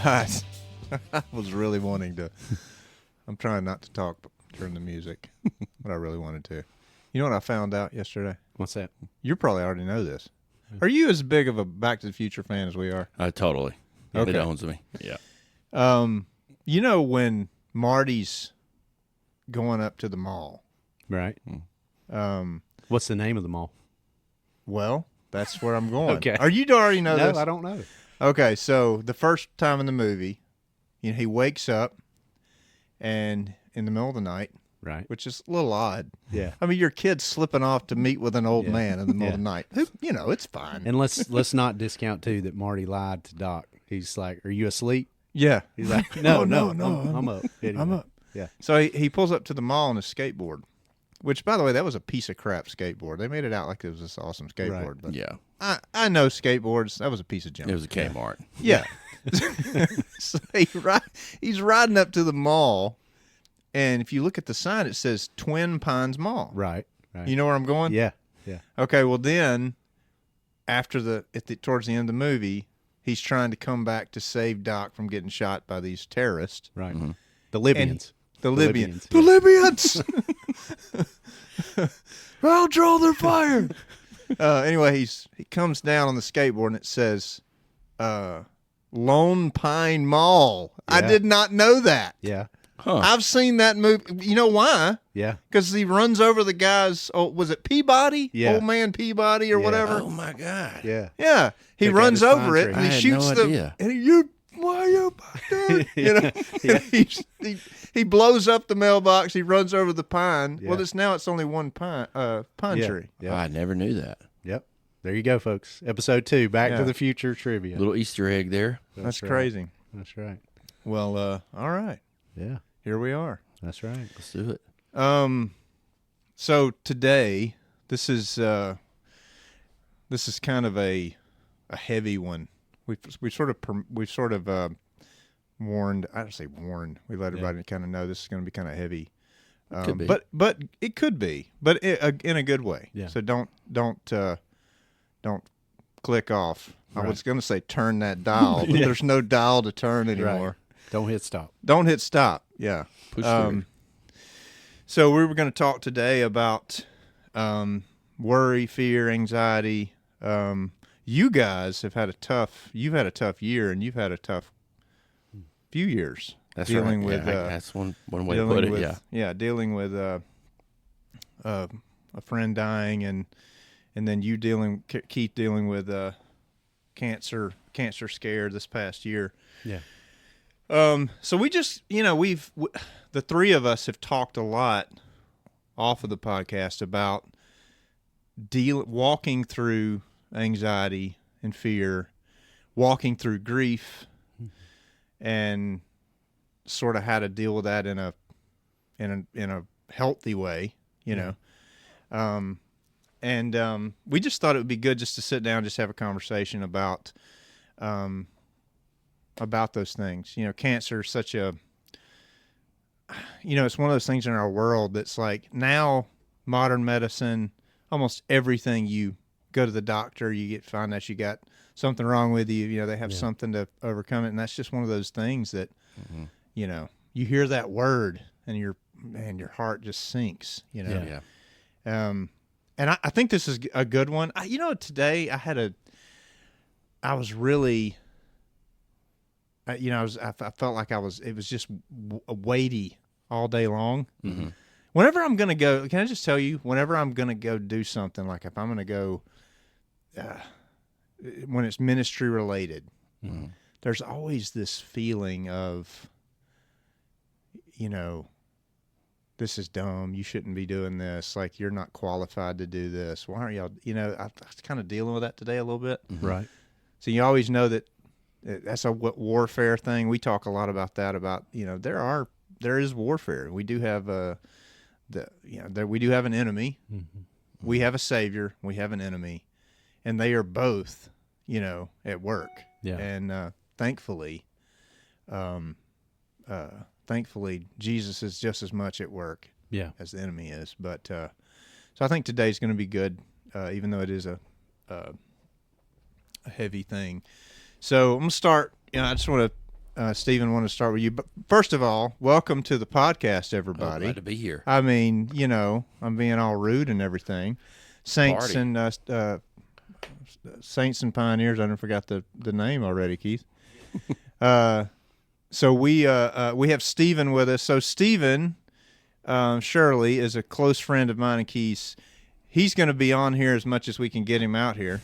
right. I was really wanting to. I'm trying not to talk during the music, but I really wanted to. You know what I found out yesterday? What's that? You probably already know this. Are you as big of a Back to the Future fan as we are? Totally. Yeah, Okay. it owns me. Yeah. You know when Marty's going up to the mall? Right. What's the name of the mall? Well, that's where I'm going. Okay. Are you already know this? No, I don't know. Okay, so the first time in the movie, he wakes up and in the middle of the night, Right. which is a little odd. Yeah. I mean, your kid's slipping off to meet with an old Yeah. man in the middle of the Yeah. night. It's fine. And let's not discount too that Marty lied to Doc. He's like, "Are you asleep?" Yeah. He's like, "No, no, I'm up. Anyway. I'm up. Yeah. So he pulls up to the mall on a skateboard, which, by the way, that was a piece of crap skateboard. They made it out like it was this awesome skateboard. Right. But Yeah. I know skateboards. That was a piece of junk. It was a Kmart. Yeah. So he's riding up to the mall, and if you look at the sign, it says Twin Pines Mall. Right. Right. You know where I'm going? Yeah. Yeah. Okay, well then, towards the end of the movie, he's trying to come back to save Doc from getting shot by these terrorists. Right. The Libyans. The Libyans. yeah. The Libyans! I'll draw their fire! Anyway, he comes down on the skateboard and it says, Lone Pine Mall. I Yeah. did not know that. Yeah. Huh. I've seen that movie. You know why? Yeah. Because he runs over the guy's, was it Peabody? Yeah. Old man Peabody or Yeah. whatever? Oh, my God. Yeah. Yeah. He Took out runs his pine over it tree. and I he had shoots no the. idea. And why are you doing? You know, he blows up the mailbox. He runs over the pine. Yeah. Well, it's only one pine Yeah. tree. Yeah. I never knew that. Yep. There you go, folks. Episode 2, Back Yeah. to the Future trivia. Little Easter egg there. That's right. crazy. That's right. Well, all right. Yeah. Here we are. That's right. Let's do it. So today, this is kind of a heavy one. We've sort of warned. I don't say warned. We let everybody kind of know this is going to be kind of heavy. Could be. But it could be, but in a good way. Yeah. So don't click off. Right. I was going to say turn that dial, but there's no dial to turn anymore. Don't hit stop. Don't hit stop. Yeah. Push through. So we were going to talk today about worry, fear, anxiety. You guys have had you've had a tough year, and you've had a tough few years. That's dealing right. with Yeah, that's one way to dealing put it. with, Yeah. Yeah, dealing with a friend dying, and then you Keith dealing with cancer scare this past year. Yeah. So we just, the three of us have talked a lot off of the podcast about walking through anxiety and fear, walking through grief, and sort of how to deal with that in a healthy way, you know. And we just thought it would be good just to sit down and just have a conversation about those things. Cancer is such a, it's one of those things in our world that's like now modern medicine, almost everything you go to the doctor, find out you got something wrong with you. They have something to overcome it. And that's just one of those things that, you hear that word and your heart just sinks, Yeah. And I think this is a good one. Today I was really, I felt like it was just weighty all day long. Mm-hmm. Whenever I'm going to go, can I just tell you, whenever I'm going to go do something, like if I'm going to go, when it's ministry related, there's always this feeling of, this is dumb. You shouldn't be doing this. Like, you're not qualified to do this. Why aren't y'all, I was kind of dealing with that today a little bit. Mm-hmm. Right. So you always know that that's a warfare thing. We talk a lot about that, there is warfare. We do have we do have an enemy. Mm-hmm. We have a savior. We have an enemy, and they are both, at work. Yeah. And thankfully, Jesus is just as much at work as the enemy is. But so I think today's going to be good, even though it is a heavy thing. So I'm going to start. I just want to Stephen, want to start with you. But first of all, welcome to the podcast, everybody. Glad to be here. I mean, I'm being all rude and everything. Saints Party. and Saints and Pioneers. I forgot the name already, Keith. So we have Stephen with us. So Stephen, Shirley is a close friend of mine and Keith's. He's going to be on here as much as we can get him out here.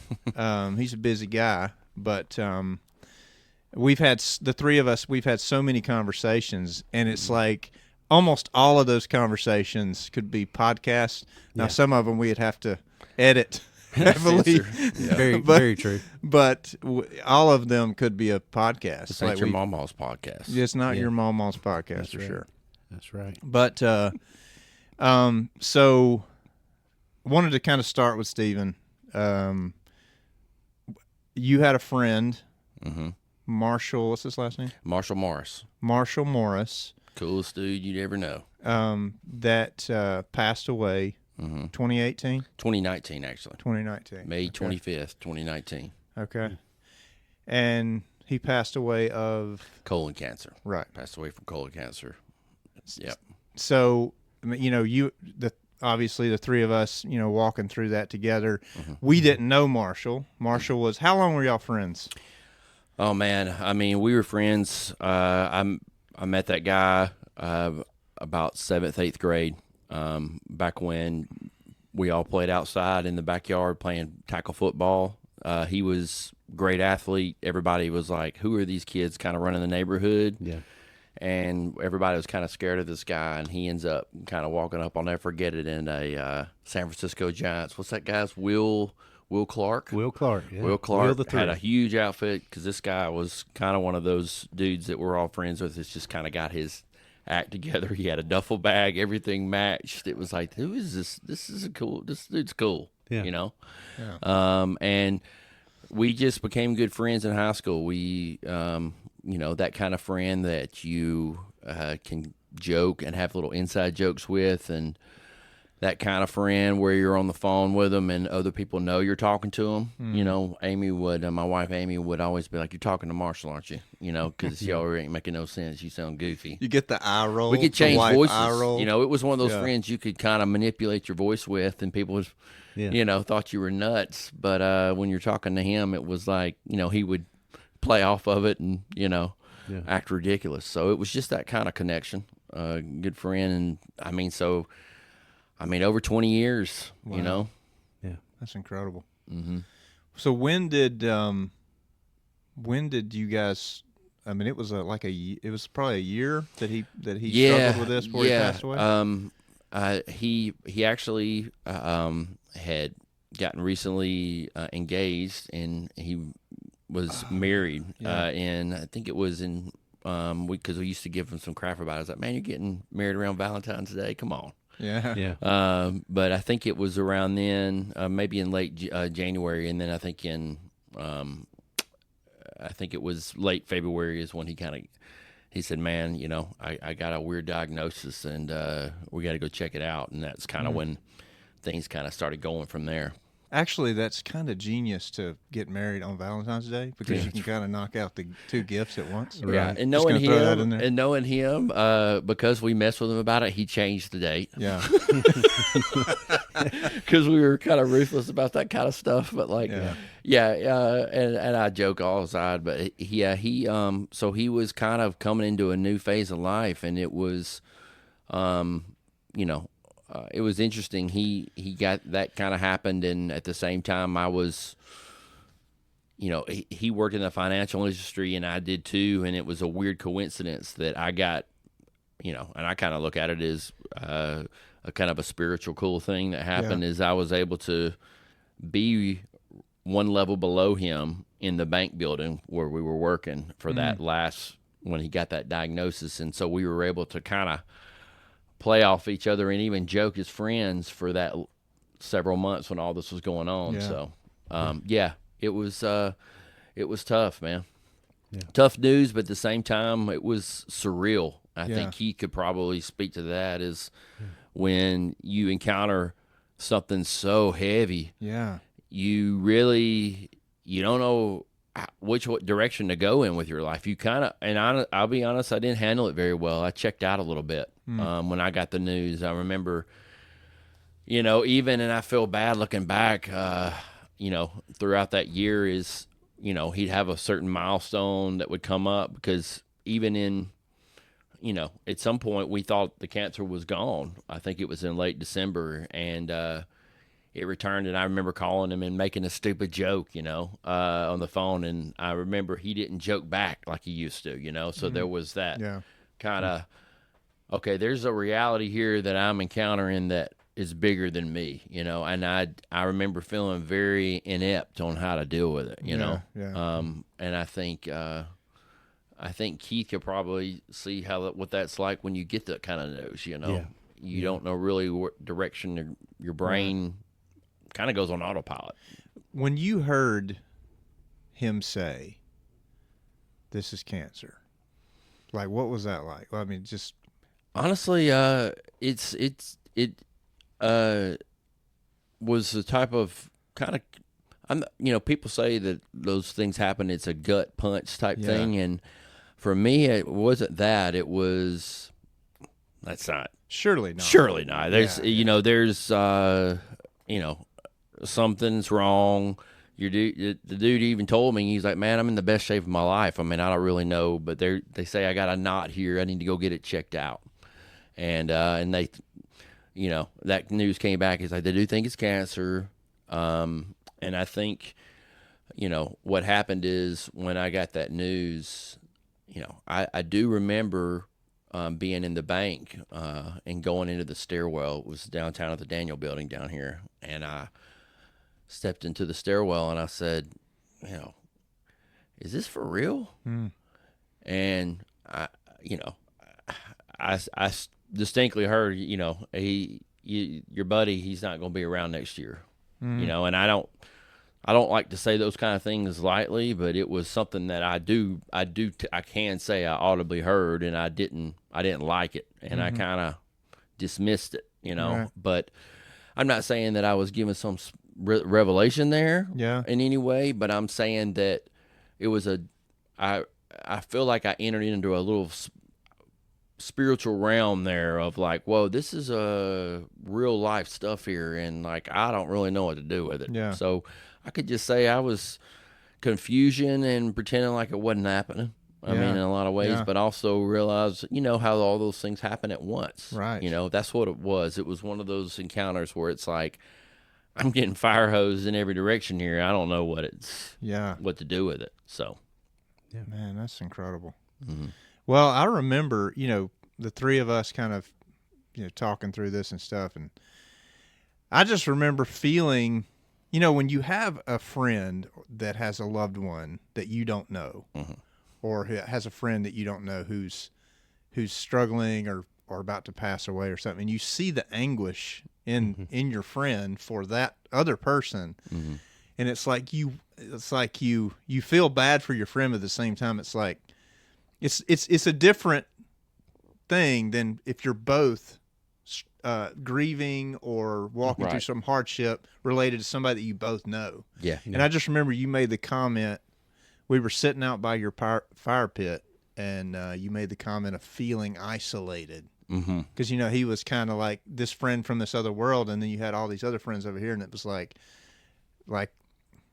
He's a busy guy, but we've had the three of us. We've had so many conversations, and it's like almost all of those conversations could be podcasts. Now, some of them we'd have to edit heavily. Very true. But all of them could be a podcast. It's not your mama's podcast. It's not your mama's podcast. That's for right. sure. That's right. But so wanted to kind of start with Stephen. You had a friend, Marshall. What's his last name? Marshall Morris. Marshall Morris. Coolest dude you'd ever know. That passed away 2018? 2019, actually. 2019. May 25th, 2019. Okay. And he passed away of? Colon cancer. Right. Passed away from colon cancer. Yep. So, obviously the three of us, walking through that together. We didn't know Marshall. Marshall was, how long were y'all friends? Oh, man. I mean, we were friends. I met that guy about 7th, 8th grade, back when we all played outside in the backyard playing tackle football. He was a great athlete. Everybody was like, who are these kids kind of running the neighborhood? Yeah. And everybody was kind of scared of this guy, and he ends up kind of walking up, I'll never forget it, in a San Francisco Giants. What's that guy's? Will Clark? Will Clark, yeah. Will Clark the had a huge outfit because this guy was kind of one of those dudes that we're all friends with. It's just kind of got his act together. He had a duffel bag, everything matched. It was like, who is this? This dude's cool, Yeah. Yeah. And we just became good friends in high school. We, that kind of friend that you can joke and have little inside jokes with, and that kind of friend where you're on the phone with them and other people know you're talking to them. Amy would, my wife Amy would always be like, "You're talking to Marshall, aren't you?" Because y'all ain't making no sense. You sound goofy. You get the eye roll. We could change voices. Eye roll. It was one of those friends you could kind of manipulate your voice with, and people was, thought you were nuts. But when you're talking to him, it was like, he would play off of it and, act ridiculous. So it was just that kind of connection. Good friend. And over 20 years, Wow. Yeah. That's incredible. Mm-hmm. So when did you guys? I mean, it was it was probably a year that he struggled with this before he passed away. He actually had gotten recently engaged, and he was married. And I think it was in because we used to give him some crap about it. I was like, "Man, you're getting married around Valentine's Day? Come on." Yeah. But I think it was around then, maybe in late January, and then I think it was late February is when he said, "Man, I got a weird diagnosis, and we got to go check it out." And that's kind of when things kind of started going from there. Actually, that's kind of genius to get married on Valentine's Day because you can kind of knock out the two gifts at once. Yeah, and knowing him, because we messed with him about it, he changed the date. Yeah, because we were kind of ruthless about that kind of stuff. But and I joke all aside, but so he was kind of coming into a new phase of life, and it was, it was interesting. He got that kind of happened, and at the same time, I was, he worked in the financial industry, and I did too. And it was a weird coincidence that I got, and I kind of look at it as a kind of a spiritual cool thing that happened. Is I was able to be one level below him in the bank building where we were working for that last when he got that diagnosis, and so we were able to kind of play off each other and even joke as friends for that several months when all this was going on. Yeah. So, it was tough, man. Yeah. Tough news, but at the same time, it was surreal. I think he could probably speak to that is when you encounter something so heavy. Yeah. You don't know what direction to go in with your life. You kind of, and I'll be honest, I didn't handle it very well. I checked out a little bit when I got the news. I remember, even, and I feel bad looking back, throughout that year is, he'd have a certain milestone that would come up because even in, at some point we thought the cancer was gone. I think it was in late December, and it returned, and I remember calling him and making a stupid joke, on the phone, and I remember he didn't joke back like he used to, so there was that kind of, okay, there's a reality here that I'm encountering that is bigger than me, and I remember feeling very inept on how to deal with it, and I think Keith could probably see what that's like when you get that kind of news, you don't know really what direction your brain kind of goes on autopilot. When you heard him say, "This is cancer," like, what was that like? Well, I mean, just honestly, it was the type of kind of, people say that those things happen. It's a gut punch type thing, and for me, it wasn't that. It was that's not surely not. Surely not. There's there's something's wrong. The dude even told me, he's like, man, I'm in the best shape of my life. I mean, I don't really know, but they say I got a knot here. I need to go get it checked out. And they, that news came back. It's like, they do think it's cancer. And I think, what happened is when I got that news, I do remember being in the bank and going into the stairwell. It was downtown at the Daniel Building down here. And I stepped into the stairwell and I said, is this for real? And I distinctly heard, your buddy, he's not going to be around next year, and I don't like to say those kind of things lightly, but it was something that I can say I audibly heard, and I didn't like it, and I kind of dismissed it, but I'm not saying that I was given some revelation there in any way, but I'm saying that it was I feel like I entered into a little spiritual realm there of like, whoa, this is a real life stuff here, and like I don't really know what to do with it. So I could just say I was confusion and pretending like it wasn't happening. I mean, in a lot of ways, but also realize, how all those things happen at once. Right. That's what it was. It was one of those encounters where it's like, I'm getting fire hosed in every direction here. I don't know what to do with it. So, man, that's incredible. Mm-hmm. Well, I remember, the three of us kind of, talking through this and stuff, and I just remember feeling, when you have a friend that has a loved one that you don't know, or has a friend that you don't know who's struggling or about to pass away or something, and you see the anguish in your friend for that other person, and it's like you feel bad for your friend, but at the same time, it's like it's a different thing than if you're both grieving or walking through some hardship related to somebody that you both know. And I just remember you made the comment. We were sitting out by your fire pit, and you made the comment of feeling isolated. Because, he was kind of like this friend from this other world, and then you had all these other friends over here, and it was like,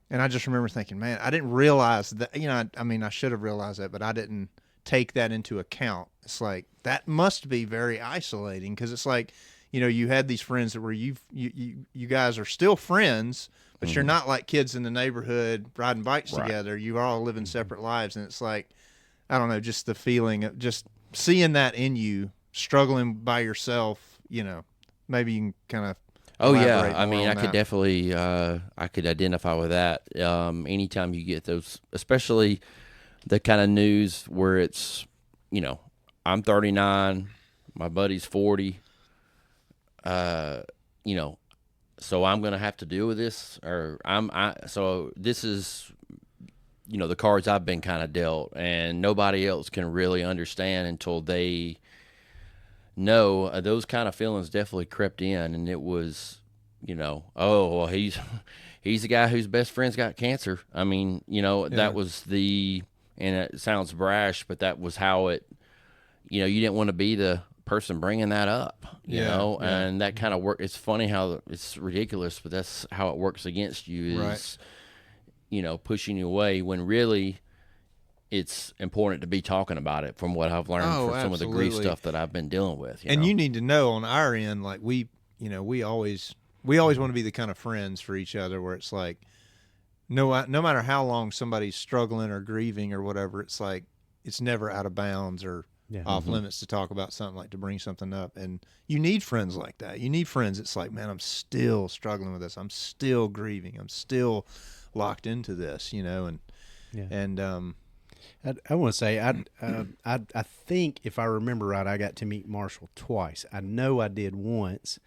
and I just remember thinking, man, I didn't realize that, I should have realized that, but I didn't take that into account. It's like, that must be very isolating, because it's like, you had these friends that were, you guys are still friends, but you're not like kids in the neighborhood riding bikes together. You are all living separate lives, and it's like, I don't know, just the feeling of just seeing that in you, struggling by yourself, maybe you can kind of. Oh yeah, I mean, I could definitely, I could identify with that. Anytime you get those, especially the kind of news where it's, I'm 39, my buddy's 40, so I'm gonna have to deal with this, or so this is, the cards I've been kind of dealt, and nobody else can really understand until they know. Those kind of feelings definitely crept in, and it was, oh, well, he's the guy whose best friend's got cancer. I mean, that was and it sounds brash, but that was how it, you didn't want to be the person bringing that up, and that kind of work. It's funny how it's ridiculous, but that's how it works against you is, pushing you away when really it's important to be talking about it from what I've learned from some of the grief stuff that I've been dealing with. You need to know on our end, like we always want to be the kind of friends for each other where it's like, no matter how long somebody's struggling or grieving or whatever, it's like, it's never out of bounds or off limits to talk about something, like to bring something up. And you need friends like that. You need friends. It's like, man, I'm still struggling with this. I'm still grieving. I'm still locked into this, and I want to say, I think if I remember right, I got to meet Marshall twice. I know I did once.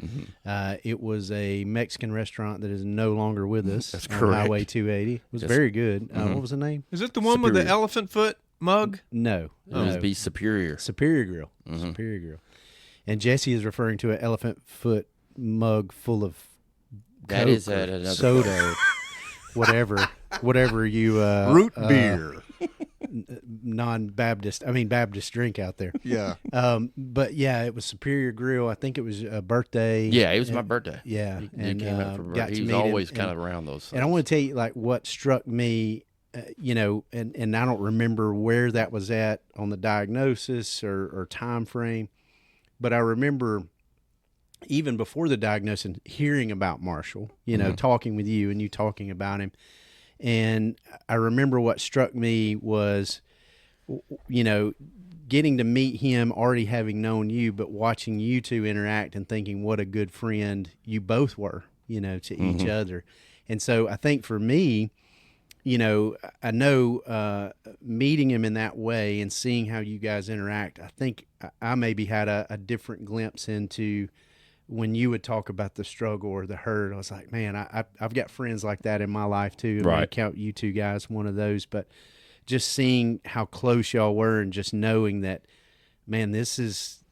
It was a Mexican restaurant that is no longer with us. That's on correct. Highway 280. It was very good. What was the name? Is it the one with the elephant foot mug? No. It would be Superior. Superior Grill. Superior Grill. And Jesse is referring to an elephant foot mug full of That Coke is or at another soda, whatever you Root beer. Baptist drink out there. Yeah. But yeah, it was Superior Grill. I think it was a birthday. Yeah, it was my birthday. Yeah, He came out for birthday. He was always kind of around those things. And I want to tell you, like, what struck me, and I don't remember where that was at on the diagnosis or time frame, but I remember even before the diagnosis, hearing about Marshall, talking with you and you talking about him. And I remember what struck me was, getting to meet him, already having known you, but watching you two interact and thinking what a good friend you both were, to each other. And so I think for me, I know meeting him in that way and seeing how you guys interact, I think I maybe had a different glimpse into when you would talk about the struggle or the hurt. I was like, man, I've got friends like that in my life too. I count you two guys one of those, but just seeing how close y'all were and just knowing that, man, this is,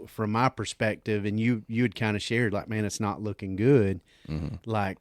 from my perspective, and you had kind of shared like, man, it's not looking good. Like,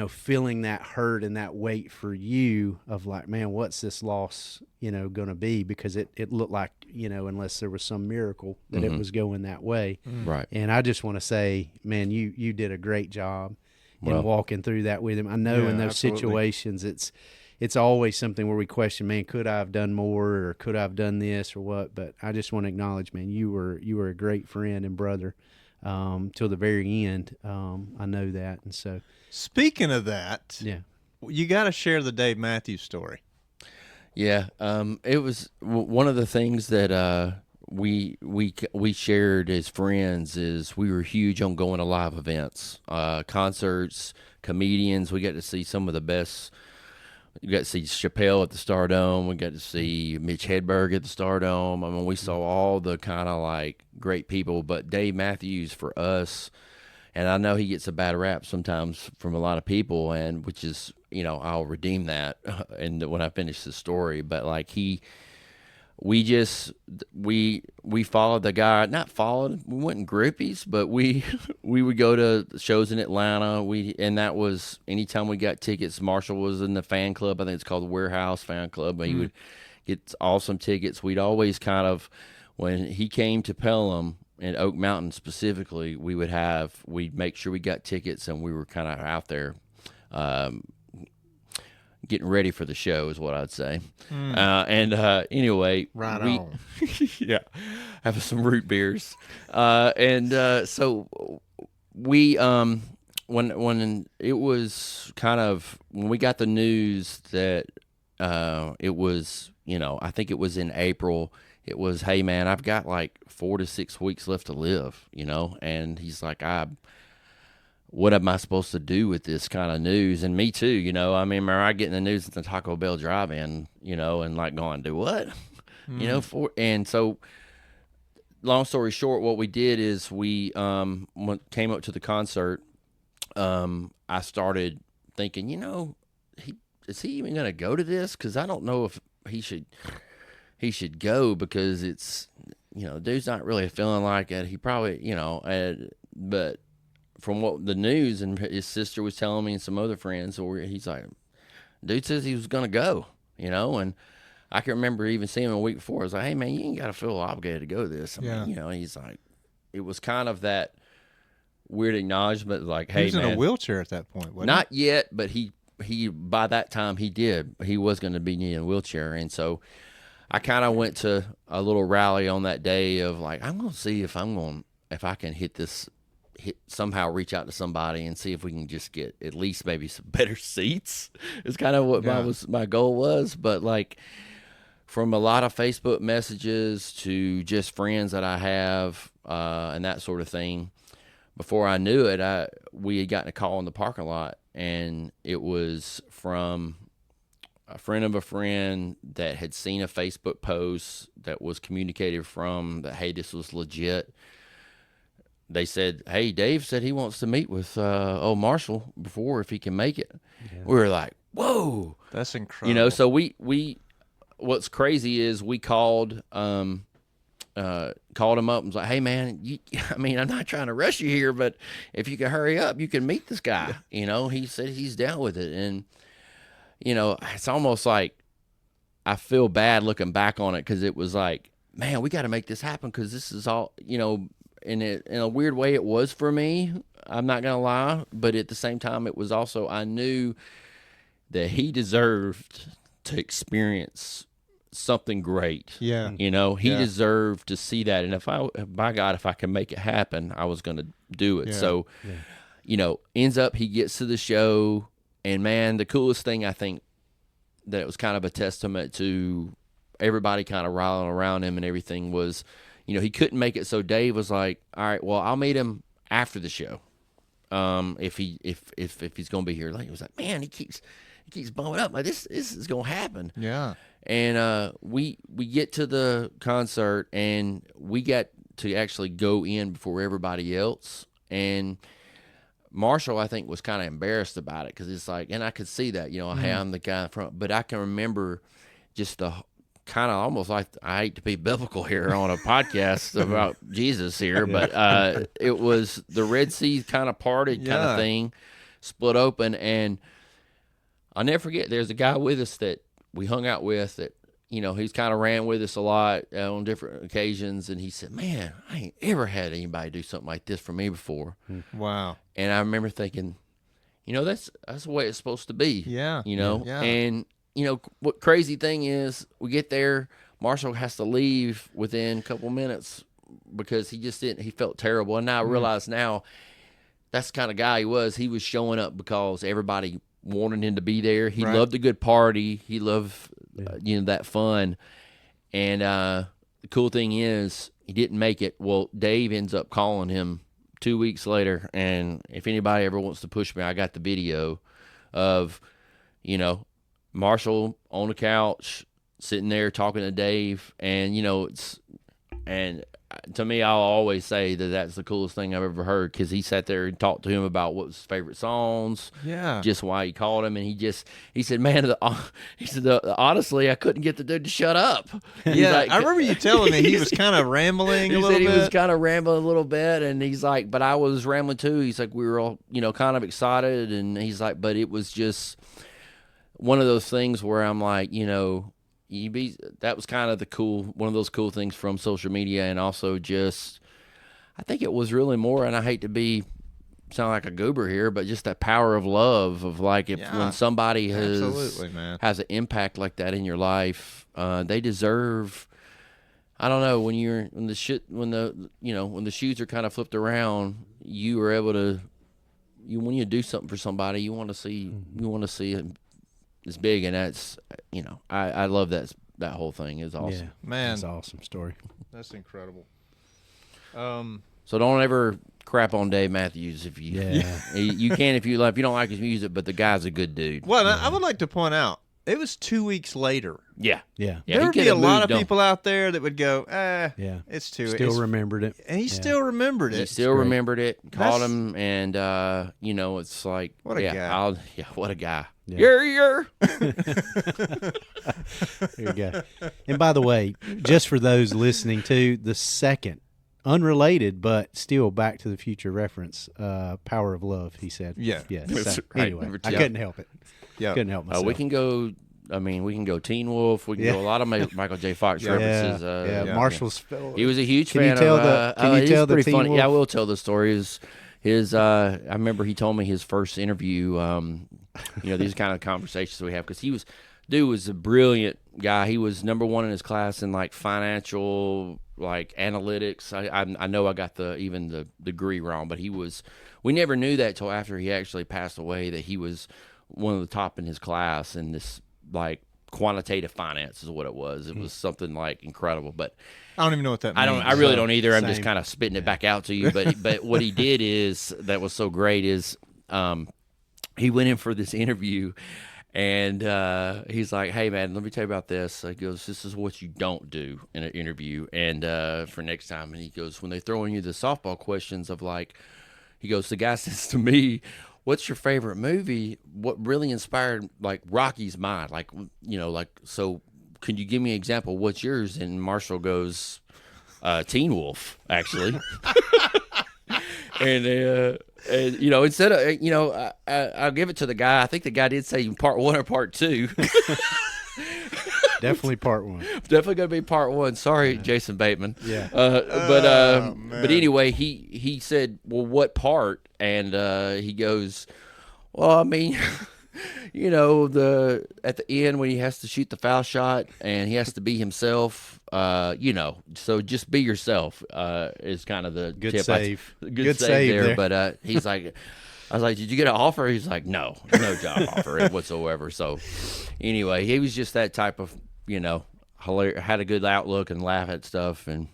feeling that hurt and that weight for you of like, man, what's this loss, going to be? Because it looked like, unless there was some miracle that it was going that way. Right. And I just want to say, man, you did a great job in walking through that with him. I know in those situations, it's always something where we question, man, could I have done more or could I have done this or what? But I just want to acknowledge, man, you were a great friend and brother till the very end. I know that. And so, speaking of that, you got to share the Dave Matthews story. Yeah, it was one of the things that we shared as friends is we were huge on going to live events, concerts, comedians. We got to see some of the best. We got to see Chappelle at the Stardome. We got to see Mitch Hedberg at the Stardome. I mean, we saw all the kind of like great people, but Dave Matthews for us, and I know he gets a bad rap sometimes from a lot of people, and which is, I'll redeem that and when I finish the story. But like we followed the guy, not followed, we weren't groupies, but we would go to shows in Atlanta. And that was anytime we got tickets. Marshall was in the fan club. I think it's called the Warehouse Fan Club. He would get awesome tickets. We'd always kind of, when he came to Pelham and Oak Mountain specifically, we'd make sure we got tickets, and we were kind of out there getting ready for the show is what I'd say. Anyway, right on. Yeah, having some root beers. So we, when it was kind of, when we got the news that it was, I think it was in April, it was, hey man, I've got like 4 to 6 weeks left to live, and he's like, what am I supposed to do with this kind of news? And me too, I mean, remember I getting the news at the Taco Bell drive-in, and like going, do what? And so long story short, what we did is we came up to the concert. I started thinking, is he even going to go to this? Because I don't know if he should go, because it's, dude's not really feeling like it. He probably, but from what the news and his sister was telling me and some other friends, or he's like, dude says he was going to go, and I can remember even seeing him a week before. I was like, hey man, you ain't got to feel obligated to go to this. I mean, he's like, it was kind of that weird acknowledgement, like, hey, he was man, in a wheelchair at that point, wasn't not yet, but he by that time he was going to be in a wheelchair. And so I kind of went to a little rally on that day of like, I'm going to see if I can somehow reach out to somebody and see if we can just get at least maybe some better seats. It's kind of what my goal was. But like, from a lot of Facebook messages to just friends that I have and that sort of thing, before I knew it, we had gotten a call in the parking lot, and it was from a friend of a friend that had seen a Facebook post that was communicated from that, hey, this was legit. They said, hey, Dave said he wants to meet with old Marshall before if he can make it. Yeah. We were like, whoa. That's incredible. So we what's crazy is we called him up and was like, hey man, I'm not trying to rush you here, but if you can hurry up, you can meet this guy. He said he's down with it. And it's almost like I feel bad looking back on it, because it was like, man, we got to make this happen, because this is all, in a weird way it was for me, I'm not gonna lie, but at the same time it was also, I knew that he deserved to experience something great. Yeah. He deserved to see that. And by God, if I can make it happen, I was going to do it. Yeah. So, ends up, he gets to the show, and man, the coolest thing, I think that it was kind of a testament to everybody kind of rallying around him and everything, was, he couldn't make it. So Dave was like, all right, well, I'll meet him after the show. If he's going to be here. Like, he was like, man, he keeps blowing up. Like, this is going to happen. Yeah. And we get to the concert, and we got to actually go in before everybody else. And Marshall, I think, was kind of embarrassed about it, because it's like, and I could see that, hey, I'm the guy in front. But I can remember just the kind of almost like, I hate to be biblical here on a podcast about Jesus here, but it was the Red Sea kind of parted kind of thing, split open. And I'll never forget, there's a guy with us that we hung out with that, he's kind of ran with us a lot on different occasions. And he said, man, I ain't ever had anybody do something like this for me before. Wow. And I remember thinking, that's the way it's supposed to be. Yeah. Yeah. And, what crazy thing is, we get there, Marshall has to leave within a couple minutes because he felt terrible. And now I realize now that's the kind of guy he was. He was showing up because everybody wanted him to be there. He loved a good party. He loved, that fun. And the cool thing is, he didn't make it. Well, Dave ends up calling him 2 weeks later. And if anybody ever wants to push me, I got the video of, Marshall on the couch sitting there talking to Dave. And, to me, I'll always say that that's the coolest thing I've ever heard, because he sat there and talked to him about what was his favorite songs, just why he called him, and he said, man, honestly, I couldn't get the dude to shut up. Like, I remember you telling me he was kind of rambling a little bit. He was kind of rambling a little bit, and he's like, but I was rambling too. He's like, we were all, kind of excited, and he's like, but it was just one of those things where I'm like, that was kind of one of those cool things from social media. And also just, I think it was really more, and I hate to sound like a goober here, but just that power of love of like, when somebody has an impact like that in your life, they deserve, I don't know, when the shoes are kind of flipped around, you are able to, when you do something for somebody, you want to see it. It's big, and that's, I love that whole thing. Is awesome. Yeah, man, that's an awesome story. That's incredible. So don't ever crap on Dave Matthews if you you can if you don't like his music, but the guy's a good dude. Well, I would like to point out, it was 2 weeks later. Yeah. There would be a lot of people out there that would go, it's too. Still remembered it, and he still remembered it. He still remembered it. Called him, and it's like, what a guy. What a guy. Yeah. There you go. And by the way, just for those listening too, the second unrelated, but still Back to the Future reference. Power of Love, he said. Yeah. Yeah. That's So, right. anyway, Number I two. couldn't help it. Yeah. Couldn't help myself. We can go. I mean, we can go Teen Wolf. We can Yeah. go a lot of Michael J. Fox Yeah. references. Yeah. Marshall's. He was a huge Can you fan tell of. the- can you he's tell the pretty Teen funny. Yeah, I Wolf? will tell the story. I remember he told me his first interview. These kind of conversations we have, because dude was a brilliant guy. He was number one in his class in like financial, like analytics. I know I got the degree wrong, but we never knew that till after he actually passed away, that he was one of the top in his class in this, like, quantitative finance is what it was. It was something like incredible, but I don't even know what that means. I really don't either. I'm just Same. kind of spitting it back out to you. But what he did that was so great is he went in for this interview, and he's like, "Hey man, let me tell you about this." He goes, "This is what you don't do in an interview, and for next time." And he goes, "When they're throwing you the softball questions of like," he goes, "the guy says to me, what's your favorite movie? What really inspired like Rocky's mind? Like, so can you give me an example? What's yours?" And Marshall goes, Teen Wolf, actually. and instead of, I'll give it to the guy. I think the guy did say part 1 or part 2. Definitely part 1. Definitely going to be part 1. Sorry, Jason Bateman. Yeah. But anyway, he said, "Well, what part?" And he goes, "Well, I mean, at the end when he has to shoot the foul shot and he has to be himself, so just be yourself is kind of the Good tip. save. Good save there. But he's like, I was like, "Did you get an offer?" He's like, no job offer whatsoever. So anyway, he was just that type of, hilarious, had a good outlook and laugh at stuff, and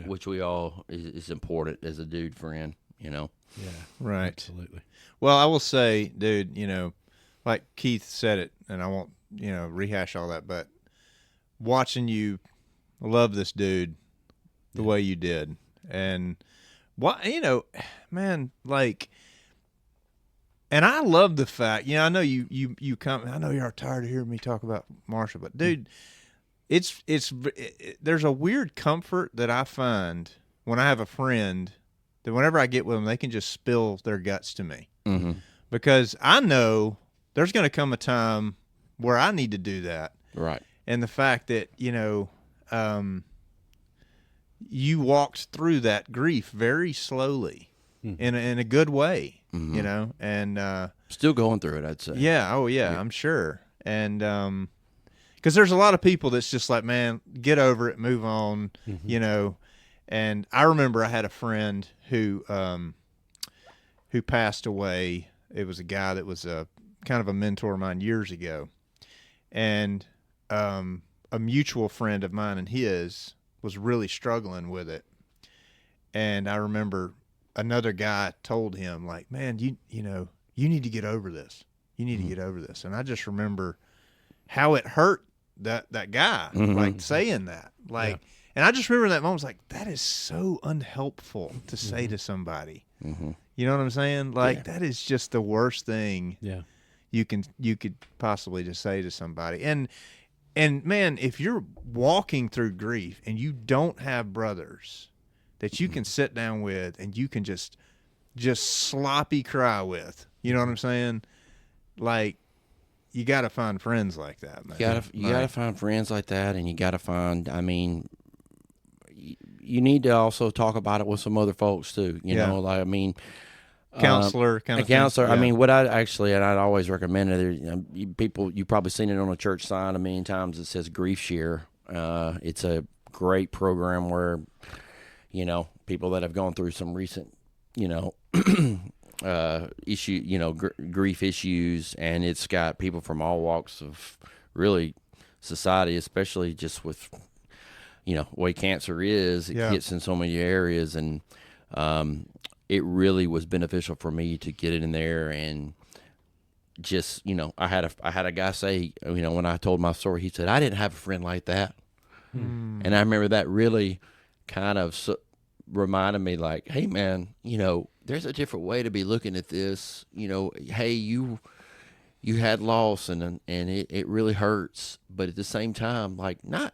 which we all is important as a dude friend, Yeah. Right. Absolutely. Well, I will say, dude, like Keith said it, and I won't, rehash all that, but watching you love this dude the way you did, and man, like, and I love the fact, I know you come, I know you're tired of hearing me talk about Marshall, but dude, there's a weird comfort that I find when I have a friend that whenever I get with them, they can just spill their guts to me. Mm-hmm. Because I know there's going to come a time where I need to do that. Right. And the fact that, you walked through that grief very slowly in a good way, and Still going through it, I'd say. yeah, oh yeah, I'm sure. And because there's a lot of people that's just like, man, get over it, move on, And I remember I had a friend who passed away. It was a guy that was a kind of a mentor of mine years ago, and a mutual friend of mine and his was really struggling with it. And I remember another guy told him, like, man, you need to get over this. You need to get over this. And I just remember how it hurt that guy, like saying that, like. Yeah. And I just remember that moment. I was like, that is so unhelpful to say to somebody. Mm-hmm. You know what I'm saying? Like, that is just the worst thing you could possibly just say to somebody. And man, if you're walking through grief and you don't have brothers that you can sit down with and you can just sloppy cry with, you know what I'm saying? Like, you got to find friends like that, man. You got to find friends like that, and you got to find, you need to also talk about it with some other folks too. Counselor kind of counselor. Thing. Yeah. What I'd always recommend it. People, you probably seen it on a church sign a million times. It says Grief Share. It's a great program where, people that have gone through some recent, grief issues, and it's got people from all walks of really society, especially just with, the way cancer is, it gets in so many areas, and it really was beneficial for me to get it in there. And just, I had a guy say, when I told my story, he said, I didn't have a friend like that. And I remember that really kind of reminded me, like, hey man, there's a different way to be looking at this. Hey, you had loss and it really hurts, but at the same time, like, not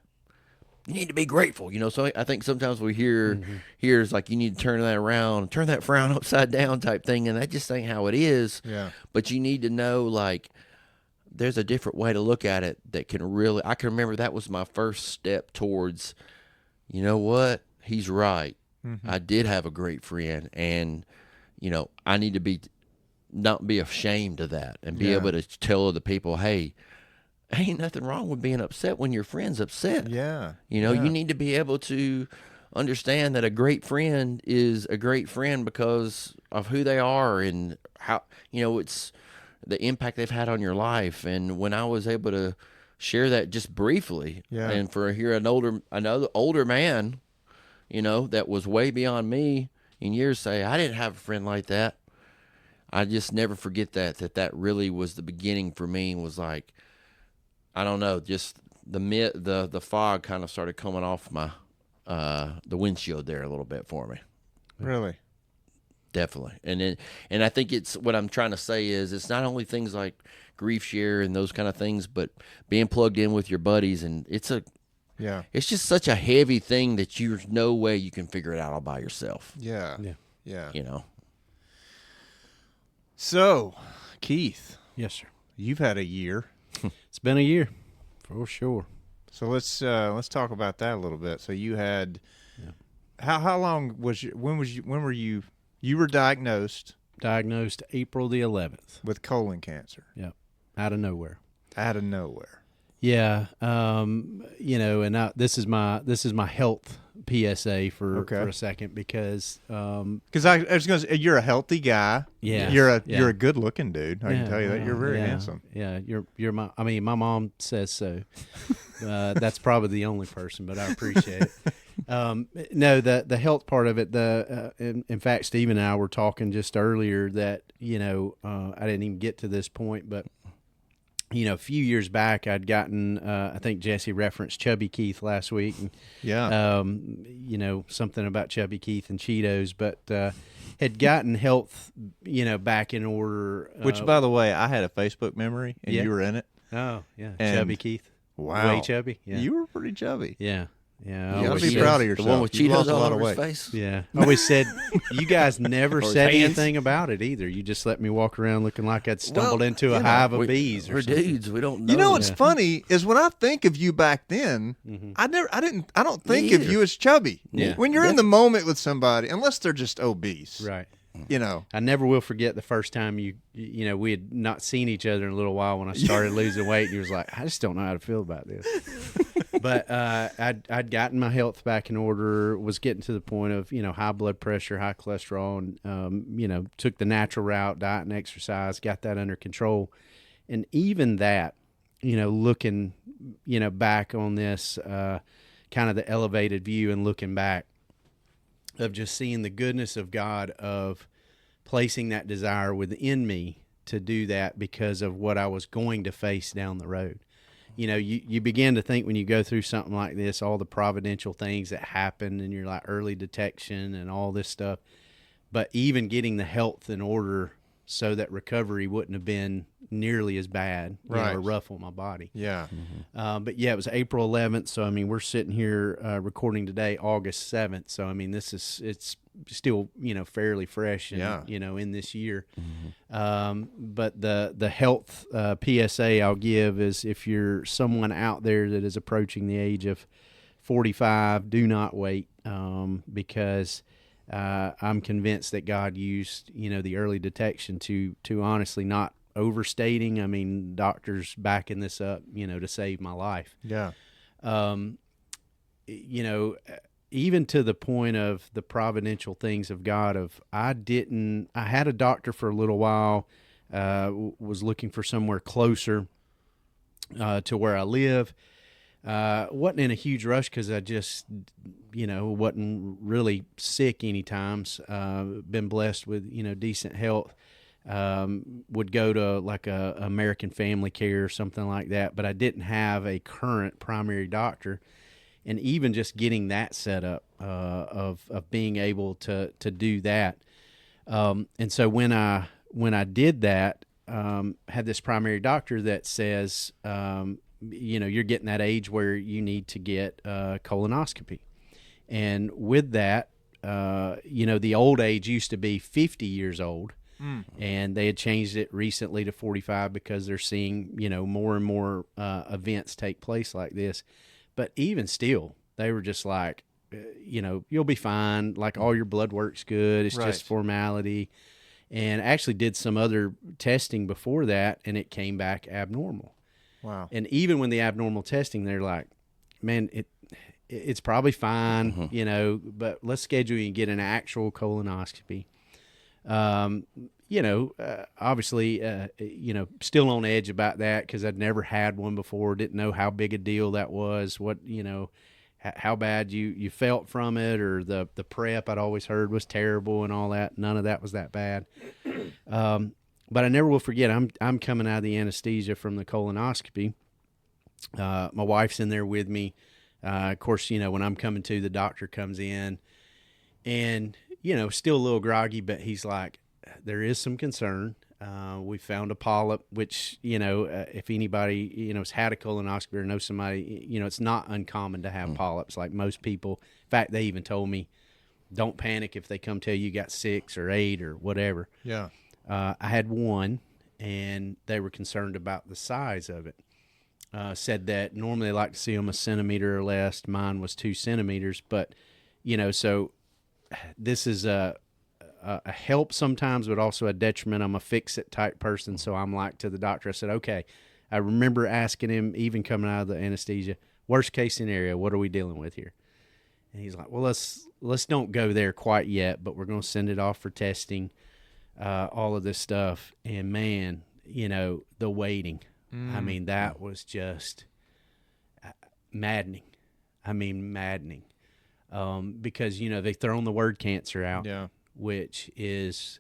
you need to be grateful. So I think sometimes we hear it's like you need to turn that around, turn that frown upside down type thing, and that just ain't how it is. Yeah. But you need to know, like, there's a different way to look at it that can really. I can remember that was my first step towards, you know what, he's right. I did have a great friend, and I need to not be ashamed of that, and be able to tell other people, hey, ain't nothing wrong with being upset when your friend's upset. Yeah. You need to be able to understand that a great friend is a great friend because of who they are and how, it's the impact they've had on your life. And when I was able to share that just briefly, and for another older man, that was way beyond me in years, say, I didn't have a friend like that. I just never forget that really was the beginning for me, and was like, I don't know, just the fog kind of started coming off my the windshield there a little bit for me. Really? Definitely. And I think it's what I'm trying to say is it's not only things like grief share and those kind of things, but being plugged in with your buddies, and it's just such a heavy thing that there's no way you can figure it out all by yourself. Yeah. So, Keith. Yes, sir. You've had a year. It's been a year, for sure. So let's talk about that a little bit. So you had, how long was you? When were you? You were diagnosed April the 11th with colon cancer. Yep, out of nowhere. Yeah. And this is my health PSA for a second, because I was going to say, you're a healthy guy. Yeah. You're a good looking dude. I can tell you that. You're very handsome. Yeah. My mom says so. That's probably the only person, but I appreciate it. No, the health part of it, in fact, Steve and I were talking just earlier that, I didn't even get to this point, but a few years back, I'd gotten, I think Jesse referenced Chubby Keith last week. And, something about Chubby Keith and Cheetos, but had gotten health, back in order. Which, by the way, I had a Facebook memory, and you were in it. Oh, yeah. And Chubby Keith. Wow. Way chubby. Yeah. You were pretty chubby. Yeah. Yeah. You gotta be proud of yourself. The one with You've Cheetos lost a all lot over of his weight. face. Yeah. I always said, you guys never his said hands. anything about it either. You just let me walk around looking like I'd stumbled into a hive of bees or We're something. dudes. We don't know. You know what's funny is when I think of you back then, I don't think of you as chubby. Yeah. When you're in the moment with somebody, unless they're just obese. Right. I never will forget the first time we had not seen each other in a little while when I started losing weight, and you was like, I just don't know how to feel about this. But I'd gotten my health back in order, was getting to the point of, high blood pressure, high cholesterol, and, took the natural route, diet and exercise, got that under control. And even that, looking, back on this, kind of the elevated view and looking back, of just seeing the goodness of God, of placing that desire within me to do that because of what I was going to face down the road. You begin to think when you go through something like this, all the providential things that happen, and you're like early detection and all this stuff. But even getting the health in order so that recovery wouldn't have been nearly as bad, or rough on my body. Yeah. But yeah, it was April 11th. So, we're sitting here recording today, August 7th. So, it's still, fairly fresh and, in this year. But the health PSA I'll give is, if you're someone out there that is approaching the age of 45, do not wait, because I'm convinced that God used, the early detection to honestly, not overstating, doctors backing this up, to save my life. Yeah. Even to the point of the providential things of God, I had a doctor for a little while, was looking for somewhere closer to where I live. Wasn't in a huge rush because I just, wasn't really sick any times. Been blessed with, decent health. Would go to like a American Family Care or something like that, but I didn't have a current primary doctor. And even just getting that set up, of being able to do that. And so when I did that, had this primary doctor that says, you're getting that age where you need to get a colonoscopy. And with that, the old age used to be 50 years old. And they had changed it recently to 45 because they're seeing, more and more events take place like this. But even still, they were just like, you'll be fine. Like, all your blood work's good. It's just formality. And actually did some other testing before that, and it came back abnormal. Wow. And even when the abnormal testing, they're like, man, it's probably fine, but let's schedule you and get an actual colonoscopy. Obviously, still on edge about that because I'd never had one before, didn't know how big a deal that was, what, how bad you felt from it, or the prep I'd always heard was terrible and all that. None of that was that bad. But I never will forget, I'm coming out of the anesthesia from the colonoscopy. My wife's in there with me. Of course, when I'm coming to, the doctor comes in and, still a little groggy, but he's like, there is some concern. We found a polyp, which, if anybody, has had a colonoscopy or knows somebody, it's not uncommon to have polyps like most people. In fact, they even told me, don't panic if they come tell you got 6 or 8 or whatever. Yeah. I had one, and they were concerned about the size of it. Said that normally they like to see them a centimeter or less. Mine was 2 centimeters, but, so this is a help sometimes, but also a detriment. I'm a fix-it type person, so I'm like to the doctor, I said, okay, I remember asking him, even coming out of the anesthesia, worst case scenario, what are we dealing with here? And he's like, well, let's don't go there quite yet, but we're going to send it off for testing, all of this stuff. And man, the waiting, I mean, that was just maddening. Because, they've thrown the word cancer out. Yeah. Which is,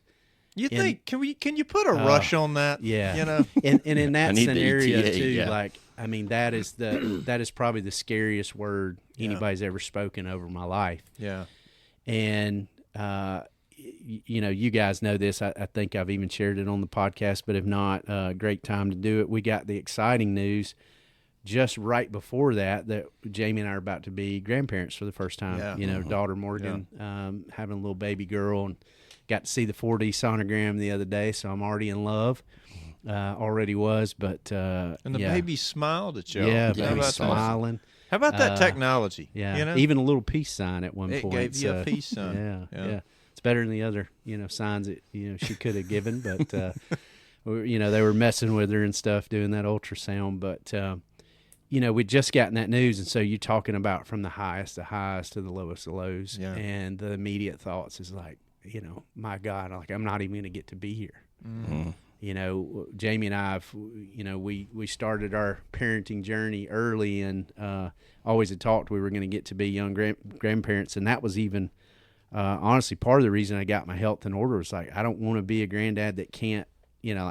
think can you put a rush on that? Yeah, and in that scenario ETA, too, yeah. that is probably the scariest word anybody's ever spoken over my life. Yeah, and you guys know this. I think I've even shared it on the podcast, but if not, great time to do it. We got the exciting news just right before that Jamie and I are about to be grandparents for the first time. Daughter Morgan having a little baby girl, and got to see the 4D sonogram the other day, so I'm already in love. Already was, but and the baby smiled at you. Yeah, baby smiling. How about that technology? Yeah, even a little peace sign at one point. It gave you a peace sign. Yeah. It's better than the other signs that she could have given, but they were messing with her and stuff doing that ultrasound, but. We'd just gotten that news, and so you're talking about from the highest of highs to the lowest of lows, and the immediate thoughts is like, my God, I'm not even going to get to be here. Mm-hmm. Jamie and I, we started our parenting journey early, and always had talked we were going to get to be young grandparents, and that was even honestly part of the reason I got my health in order. Was like, I don't want to be a granddad that can't,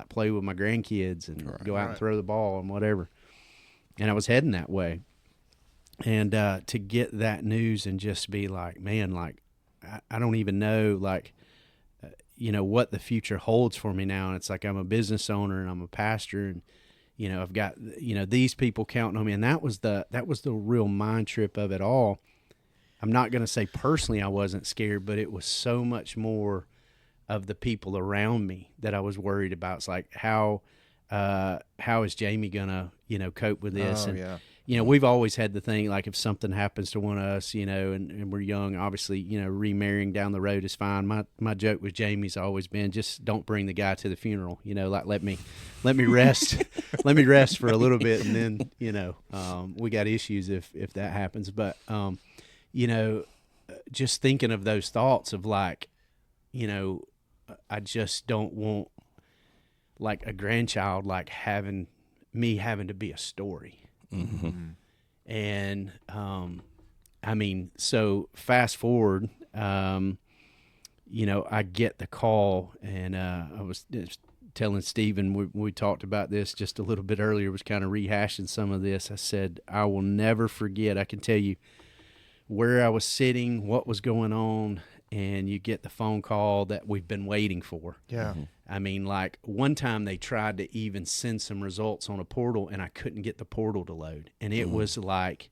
play with my grandkids and go out and throw the ball and whatever. And I was heading that way. And to get that news and just be like, man, like, I don't even know, like, what the future holds for me now. And it's like, I'm a business owner and I'm a pastor, and, I've got, these people counting on me. And that was the real mind trip of it all. I'm not going to say personally I wasn't scared, but it was so much more of the people around me that I was worried about. It's like, how is Jamie gonna, cope with this? We've always had the thing, like, if something happens to one of us, and we're young, obviously, remarrying down the road is fine. My joke with Jamie's always been, just don't bring the guy to the funeral, like, let me rest, let me rest for a little bit. And then, we got issues if that happens. But, just thinking of those thoughts of like, I just don't want, like, a grandchild, like, having to be a story. Mm-hmm. And, so fast forward, I get the call, and I was telling Stephen, we talked about this just a little bit earlier, was kind of rehashing some of this. I said, I will never forget, I can tell you where I was sitting, what was going on, and you get the phone call that we've been waiting for. Yeah. I mean, like one time they tried to even send some results on a portal, and I couldn't get the portal to load. And it was like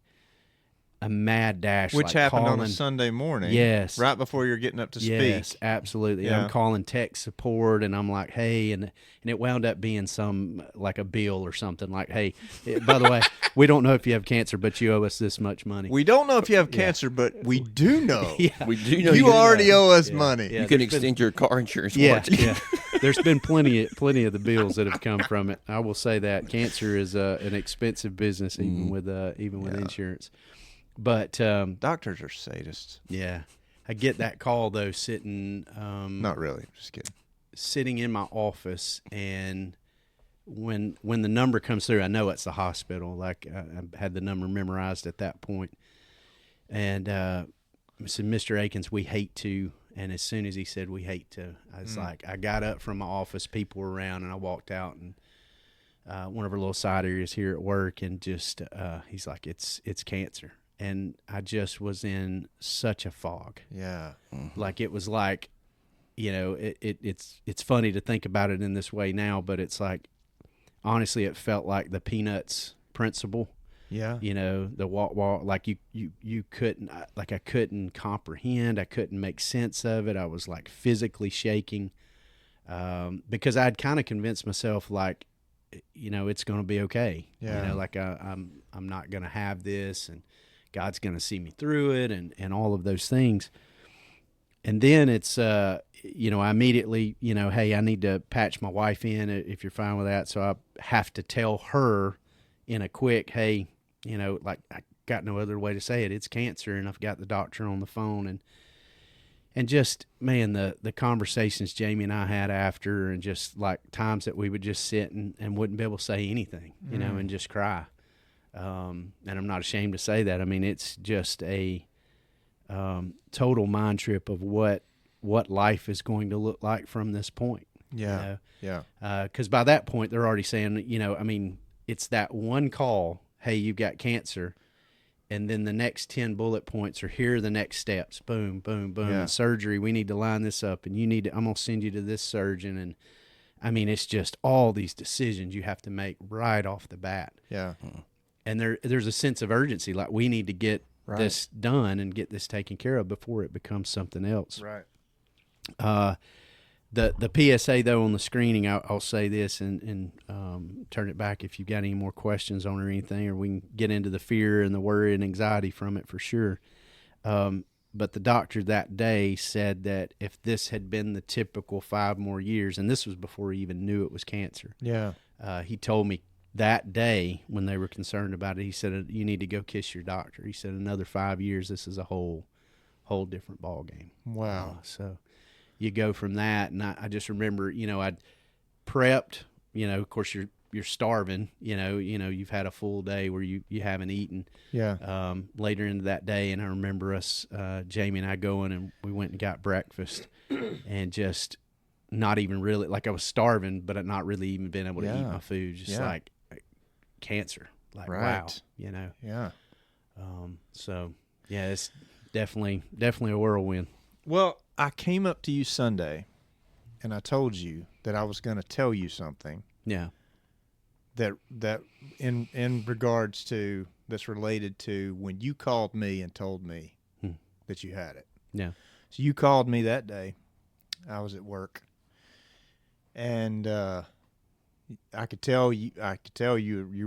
a mad dash. Which like happened on calling, a Sunday morning. Yes. Right before you're getting up to speak. Yes, absolutely. Yeah. I'm calling tech support, and I'm like, hey, and it wound up being some, like a bill or something. Like, hey, by the way, we don't know if you have cancer, but you owe us this much money. We don't know if you have cancer, but we do know. We do know You already owe us Yeah. money. Yeah. You can extend your car insurance Yeah, warranty. yeah. There's been plenty of the bills that have come from it. I will say that cancer is an expensive business, even with insurance. But Doctors are sadists. yeah, I get that call though, sitting Not really. Just kidding. sitting in my office, and when the number comes through, I know it's the hospital. Like I had the number memorized at that point, and I said, "Mr. Akins, we hate to." And as soon as he said, "We hate to," I was like, I got up from my office, people were around, and I walked out, and one of our little side areas here at work, and just he's like, "It's cancer." And I just was in such a fog. Yeah. Like it was like, it's funny to think about it in this way now, but it's like, honestly, it felt like the Peanuts principle. Yeah. The walk, like you couldn't, like I couldn't comprehend. I couldn't make sense of it. I was like physically shaking because I'd kind of convinced myself like, it's going to be okay. Yeah. Like I'm not going to have this, and God's going to see me through it, and all of those things. And then it's, I immediately, hey, I need to patch my wife in if you're fine with that. So I have to tell her in a quick, hey, like I got no other way to say it. It's cancer, and I've got the doctor on the phone, and just, man, the conversations Jamie and I had after, and just like times that we would just sit and wouldn't be able to say anything, and just cry. And I'm not ashamed to say that. I mean, it's just a total mind trip of what life is going to look like from this point. Yeah. Yeah. Because by that point, they're already saying, I mean, it's that one call, hey, you've got cancer. And then the next 10 bullet points are, here are the next steps. Boom, boom, boom. Yeah. And surgery, we need to line this up. And I'm going to send you to this surgeon. And I mean, it's just all these decisions you have to make right off the bat. Yeah. And there's a sense of urgency, like we need to get this done and get this taken care of before it becomes something else. Right. The PSA though on the screening, I'll say this and turn it back if you've got any more questions on it or anything, or we can get into the fear and the worry and anxiety from it for sure. But the doctor that day said that if this had been the typical 5 more years, and this was before he even knew it was cancer. Yeah. He told me that day when they were concerned about it, he said, you need to go kiss your doctor. He said, another 5 years, this is a whole different ball game. Wow. So you go from that, and I just remember, I'd prepped, of course you're starving, you've had a full day where you haven't eaten. Yeah. Later into that day, and I remember us, Jamie and I going, and we went and got breakfast, and just not even really, like I was starving, but not really even being able to eat my food, just like cancer, like wow, Yeah. So yeah, it's definitely a whirlwind. Well, I came up to you Sunday, and I told you that I was going to tell you something. Yeah. That in regards to that's related to when you called me and told me that you had it. Yeah. So you called me that day. I was at work, and I could tell you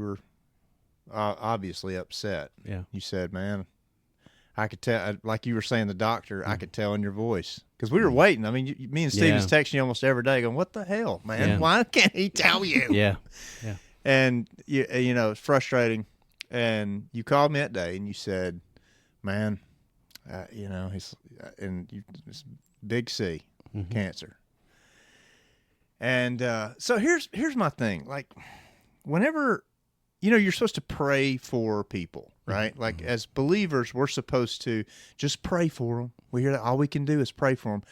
were obviously upset. Yeah. You said, "Man, I could tell," like you were saying, the doctor. I could tell in your voice because we were waiting. I mean, me and Steve was texting you almost every day, going, "What the hell, man? Yeah. Why can't he tell you?" Yeah. And it's frustrating. And you called me that day, and you said, "Man, he's it's big C, cancer." And so here's my thing. Like, whenever you're supposed to pray for people, right? Like as believers, we're supposed to just pray for them. We hear that all we can do is pray for them.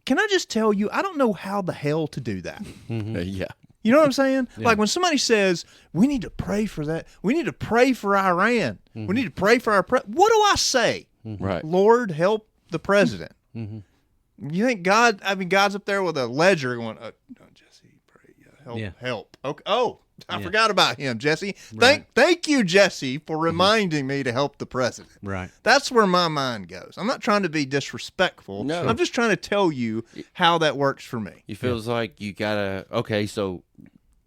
Can I just tell you, I don't know how the hell to do that. Yeah. You know what I'm saying? Yeah. Like when somebody says, we need to pray for that. We need to pray for Iran. We need to pray for our what do I say? Right. Lord, help the president. You think God? I mean, God's up there with a ledger going, "No, Jesse, pray, help." Okay. Oh, I forgot about him, Jesse. Thank you, Jesse, for reminding me to help the president. Right. That's where my mind goes. I'm not trying to be disrespectful. No. I'm just trying to tell you how that works for me. It feels like you gotta. Okay, so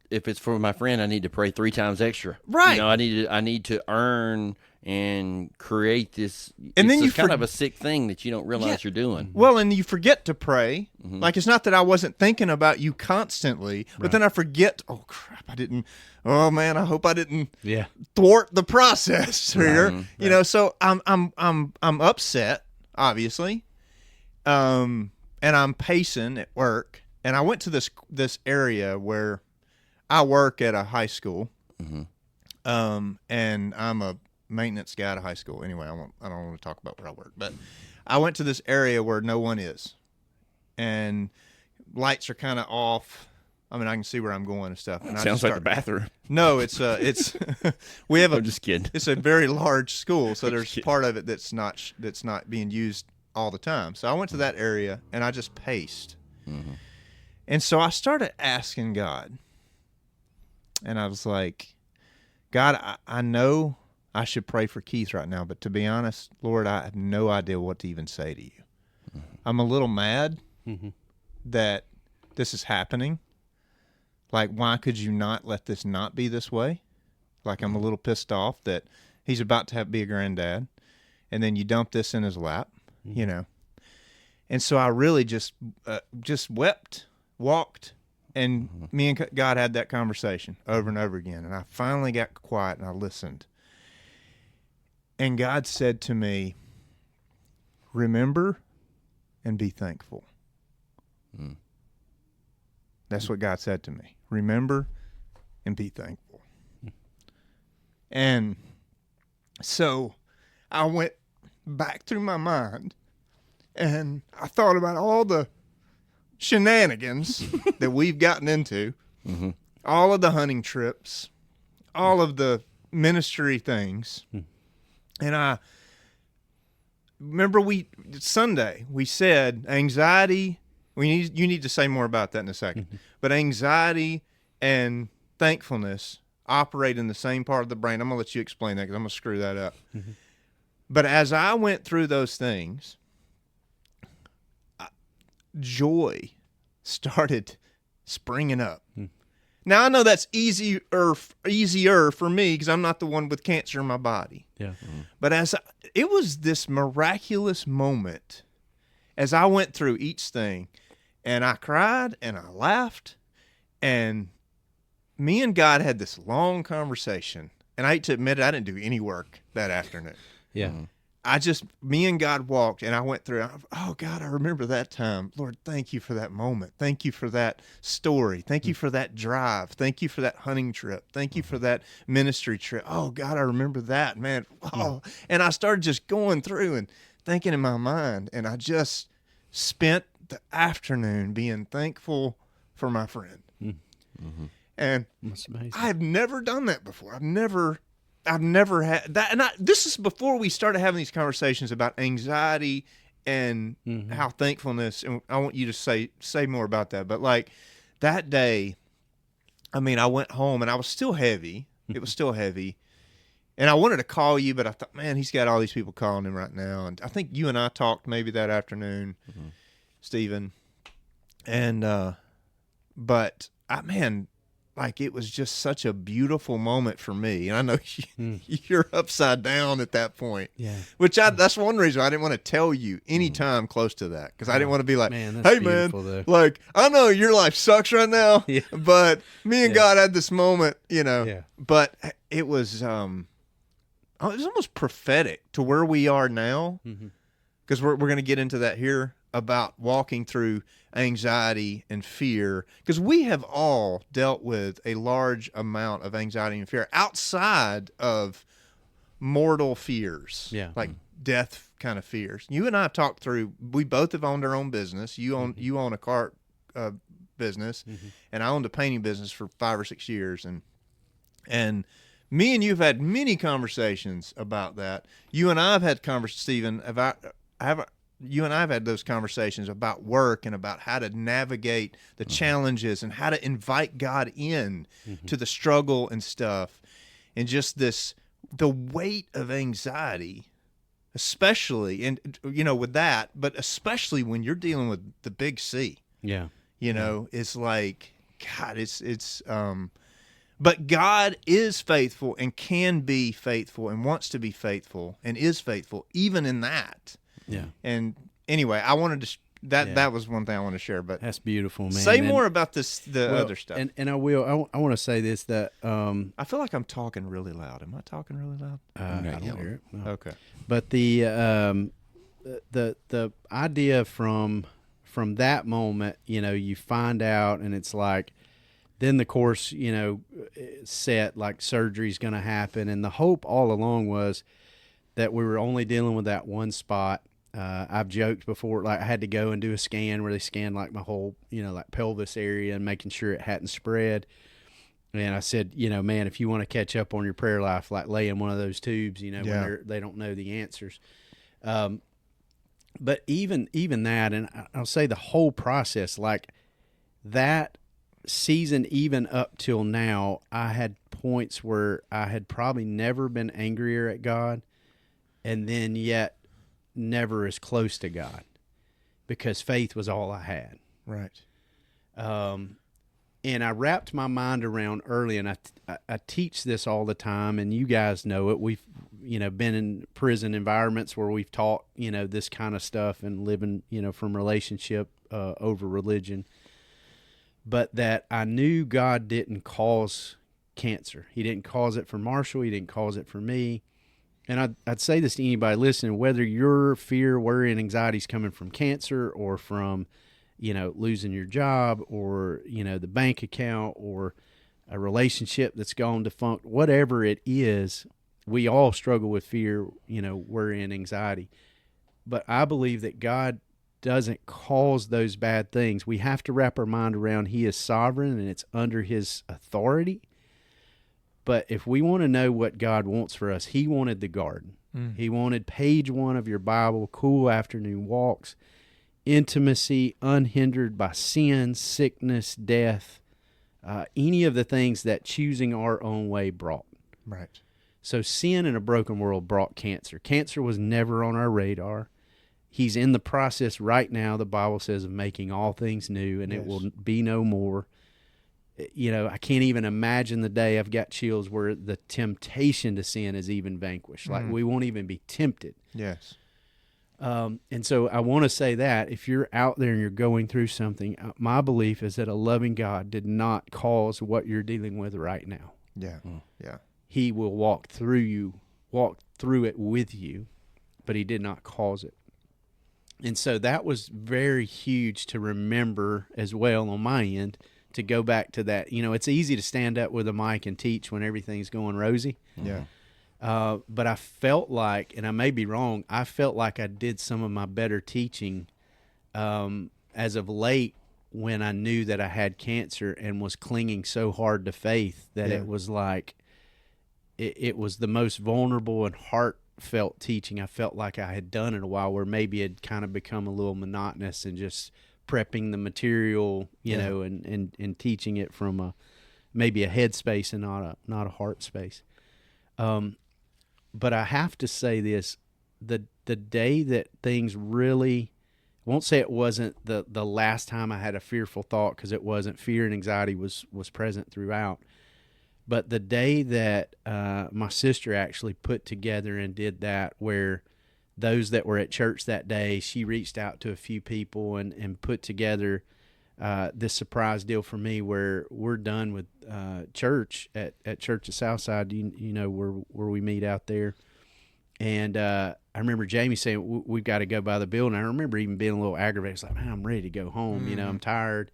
if it's for my friend, I need to pray 3 times extra. Right. You know, I need to earn and create this. And then it's kind of a sick thing that you don't realize you're doing. Well, and you forget to pray. Like, it's not that I wasn't thinking about you constantly, but then I forget. Oh crap! I didn't. Oh man! I hope I didn't thwart the process here. You know, so I'm upset, obviously, and I'm pacing at work, and I went to this area where I work at a high school, and I'm a maintenance guy at a high school. Anyway, I don't want to talk about where I work, but I went to this area where no one is, and lights are kind of off. I mean, I can see where I'm going and stuff. And Sounds like the bathroom. No, it's we have I'm just kidding. It's a very large school, so there's part of it that's not being used all the time. So I went to that area and I just paced, and so I started asking God, and I was like, God, I know I should pray for Keith right now, but to be honest, Lord, I have no idea what to even say to you. I'm a little mad that this is happening. Like, why could you not let this not be this way? Like, I'm a little pissed off that he's about to be a granddad, and then you dump this in his lap, you know. And so I really just wept, walked, and me and God had that conversation over and over again. And I finally got quiet and I listened. And God said to me, remember and be thankful. That's what God said to me. Remember and be thankful. And so I went back through my mind and I thought about all the shenanigans that we've gotten into, all of the hunting trips, all of the ministry things. And I remember Sunday we said anxiety. You need to say more about that in a second. But anxiety and thankfulness operate in the same part of the brain. I'm gonna let you explain that because I'm gonna screw that up. But as I went through those things, joy started springing up. Now I know that's easier for me because I'm not the one with cancer in my body. But it was this miraculous moment as I went through each thing, and I cried and I laughed, and me and God had this long conversation. And I hate to admit it, I didn't do any work that afternoon. Me and God walked, and I went through. Oh, God, I remember that time. Lord, thank you for that moment. Thank you for that story. Thank you for that drive. Thank you for that hunting trip. Thank you for that ministry trip. Oh, God, I remember that, man. Oh. And I started just going through and thinking in my mind, and I just spent the afternoon being thankful for my friend. And that's amazing. I've never done that before. I've never had that. And this is before we started having these conversations about anxiety and how thankfulness, and I want you to say more about that. But like that day, I mean, I went home and I was still heavy. It was still heavy. And I wanted to call you, but I thought, man, he's got all these people calling him right now. And I think you and I talked maybe that afternoon, Stephen. And, but man, like it was just such a beautiful moment for me. And I know you're upside down at that point. Which that's one reason I didn't want to tell you any time close to that. Because I didn't want to be like, man, that's hey, man, though. like, I know your life sucks right now, but me and God had this moment, you know. But it was almost prophetic to where we are now. Because we're going to get into that here about walking through anxiety and fear, because we have all dealt with a large amount of anxiety and fear outside of mortal fears, like death kind of fears. You and I have talked through. We both have owned our own business. You own a car business, and I owned a painting business for 5 or 6 years, and me and you've had many conversations about that. You and I have had conversations, Stephen, about you and I have had those conversations about work and about how to navigate the challenges and how to invite God in to the struggle and stuff. And just the weight of anxiety, especially, and with that, but especially when you're dealing with the big C. Yeah. It's like, God, but God is faithful and can be faithful and wants to be faithful and is faithful even in that. Yeah. And anyway, I wanted to that was one thing I want to share. But that's beautiful, man. Say more about the other stuff. And I will. I want to say this, that I feel like I'm talking really loud. Am I talking really loud? I don't hear it. No. Okay. But the idea from that moment, you find out, and it's like, then the course, set, like surgery's going to happen. And the hope all along was that we were only dealing with that one spot. I've joked before, like I had to go and do a scan where they scanned like my whole, like pelvis area and making sure it hadn't spread. And I said, man, if you want to catch up on your prayer life, like lay in one of those tubes, when they don't know the answers. But even that, and I'll say the whole process, like that season, even up till now, I had points where I had probably never been angrier at God, and then yet never as close to God, because faith was all I had. Right. And I wrapped my mind around early, and I teach this all the time, and you guys know it. We've, been in prison environments where we've taught, this kind of stuff and living, from relationship over religion. But that I knew God didn't cause cancer. He didn't cause it for Marshall. He didn't cause it for me. And I'd say this to anybody listening, whether your fear, worry, and anxiety is coming from cancer or from, losing your job or, the bank account or a relationship that's gone defunct, whatever it is, we all struggle with fear, worry, and anxiety. But I believe that God doesn't cause those bad things. We have to wrap our mind around He is sovereign and it's under His authority. But if we want to know what God wants for us, He wanted the garden. He wanted page 1 of your Bible, cool afternoon walks, intimacy unhindered by sin, sickness, death, any of the things that choosing our own way brought. Right. So sin in a broken world brought cancer. Cancer was never on our radar. He's in the process right now, the Bible says, of making all things new, and it will be no more. I can't even imagine the day, I've got chills, where the temptation to sin is even vanquished. Like we won't even be tempted. Yes. And so I want to say that if you're out there and you're going through something, my belief is that a loving God did not cause what you're dealing with right now. Yeah. Yeah. He will walk through it with you, but He did not cause it. And so that was very huge to remember as well on my end, to go back to that. It's easy to stand up with a mic and teach when everything's going rosy. Yeah. But I felt like, and I may be wrong, I felt like I did some of my better teaching as of late when I knew that I had cancer and was clinging so hard to faith that it was like, it was the most vulnerable and heartfelt teaching I felt like I had done in a while, where maybe it had kind of become a little monotonous and just prepping the material, know, and teaching it from maybe a head space and not a heart space. But I have to say this, the day that things really, I won't say it wasn't the last time I had a fearful thought, because it wasn't. Fear and anxiety was present throughout. But the day that my sister actually put together and did that, where those that were at church that day, she reached out to a few people and put together this surprise deal for me, where we're done with church at Church at Southside, where we meet out there. And I remember Jamie saying, we've got to go by the building. I remember even being a little aggravated. It's like, man, I'm ready to go home. I'm tired.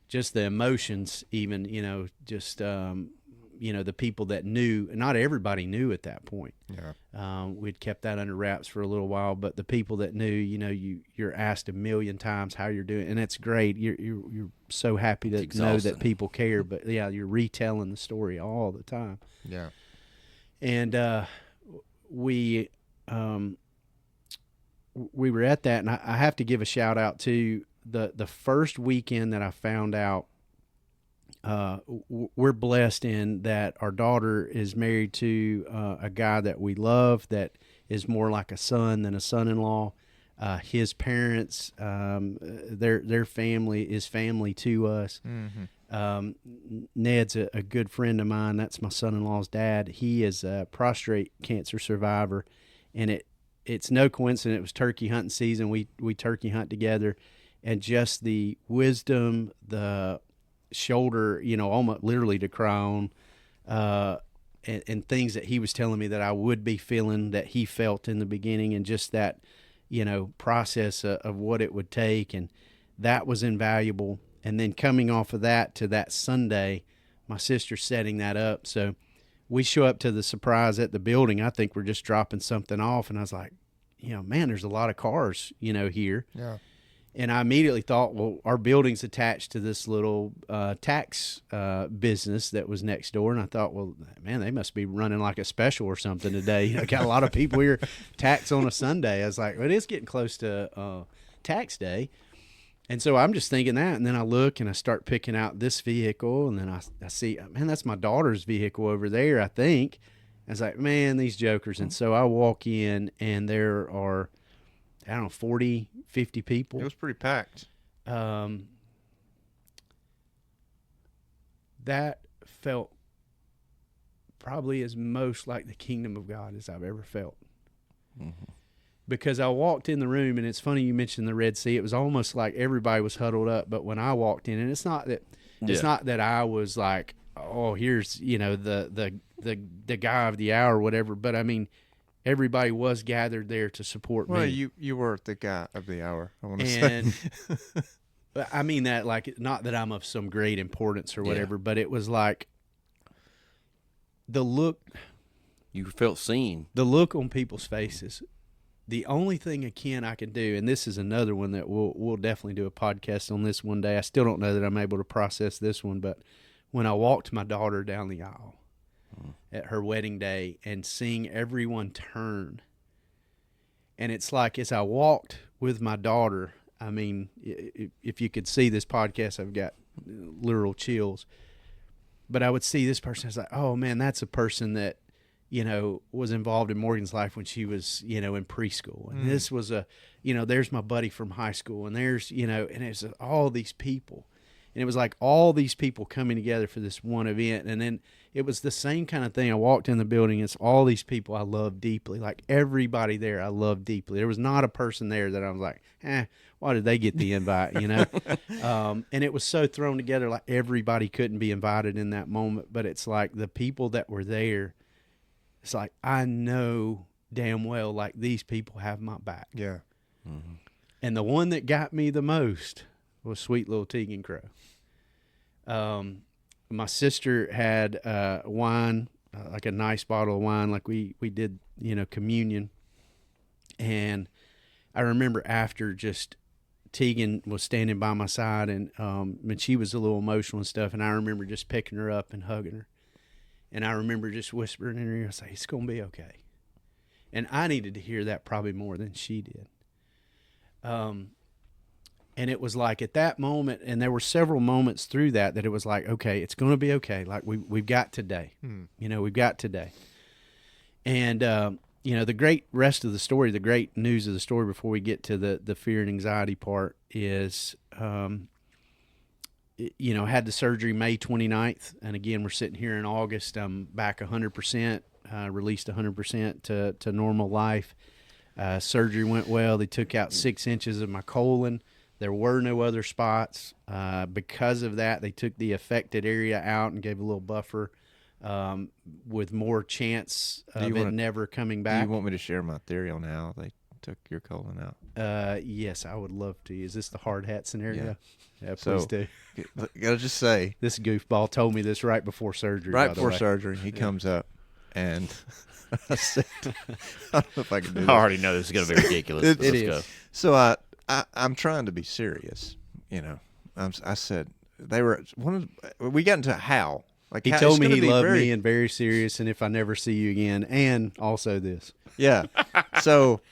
Just the emotions, even, just, the people that knew, not everybody knew at that point. Yeah. We'd kept that under wraps for a little while, but the people that knew, you're asked a million times how you're doing, and that's great. You're so happy to know that people care, but yeah, you're retelling the story all the time. Yeah. And we we were at that, and I have to give a shout out to the first weekend that I found out. We're blessed in that our daughter is married to a guy that we love, that is more like a son than a son-in-law. His parents, their family is family to us. Ned's a good friend of mine. That's my son-in-law's dad. He is a prostate cancer survivor, and it's no coincidence. It was turkey hunting season. We turkey hunt together, and just the wisdom, the shoulder, almost literally to cry on, and things that he was telling me that I would be feeling that he felt in the beginning, and just that, process of what it would take. And that was invaluable. And then coming off of that to that Sunday, my sister setting that up. So we show up to the surprise at the building. I think we're just dropping something off. And I was like, man, there's a lot of cars, here. Yeah. And I immediately thought, well, our building's attached to this little tax business that was next door. And I thought, well, man, they must be running like a special or something today. Got a lot of people here, tax on a Sunday. I was like, well, it is getting close to tax day. And so I'm just thinking that. And then I look and I start picking out this vehicle. And then I see, man, that's my daughter's vehicle over there, I think. I was like, man, these jokers. And so I walk in, and there are, I don't know, 40, 50 people. It was pretty packed. That felt probably as most like the kingdom of God as I've ever felt. Mm-hmm. Because I walked in the room, and it's funny you mentioned the Red Sea. It was almost like everybody was huddled up. But when I walked in, and it's not that I was like, oh, here's the guy of the hour or whatever. But I mean, everybody was gathered there to support me. Well, you were the guy of the hour, I want to and say. I mean that, like, not that I'm of some great importance or whatever, but it was like the look. You felt seen. The look on people's faces. The only thing I can do, and this is another one that we'll definitely do a podcast on this one day. I still don't know that I'm able to process this one, but when I walked my daughter down the aisle at her wedding day and seeing everyone turn, and it's like as I walked with my daughter, I mean, if you could see this podcast, I've got literal chills, but I would see this person. I was like, oh man, that's a person that, was involved in Morgan's life when she was, in preschool. And this was there's my buddy from high school, and there's, and it's all these people. And it was like all these people coming together for this one event. And then it was the same kind of thing. I walked in the building. It's all these people I love deeply. Like everybody there I love deeply. There was not a person there that I was like, why did they get the invite, And it was so thrown together, like everybody couldn't be invited in that moment. But it's like the people that were there, it's like I know damn well, like these people have my back. Yeah. Mm-hmm. And the one that got me the most was sweet little Tegan Crowe. My sister had wine, like a nice bottle of wine, like we did, communion. And I remember after, just Tegan was standing by my side, and she was a little emotional and stuff. And I remember just picking her up and hugging her. And I remember just whispering in her ear, I say, it's going to be okay. And I needed to hear that probably more than she did. And it was like at that moment, and there were several moments through that it was like, okay, it's going to be okay. Like we've got today, we've got today. And, the great rest of the story, the great news of the story before we get to the fear and anxiety part is, had the surgery May 29th. And again, we're sitting here in August. I'm back 100%, released 100% to normal life. Surgery went well. They took out 6 inches of my colon. There were no other spots. Because of that, they took the affected area out and gave a little buffer with more chance of it never coming back. Do you want me to share my theory on how they took your colon out? Yes, I would love to. Is this the hard hat scenario? Yeah, please so, do. Gotta just say, this goofball told me this right before surgery. Right before surgery, he comes up and I said, I don't know if I can do this. I already know this is going to be ridiculous. It Let's is. go. So I'm trying to be serious. I said we got into how. Like he told me he loved me and very serious, and if I never see you again, and also this. Yeah. So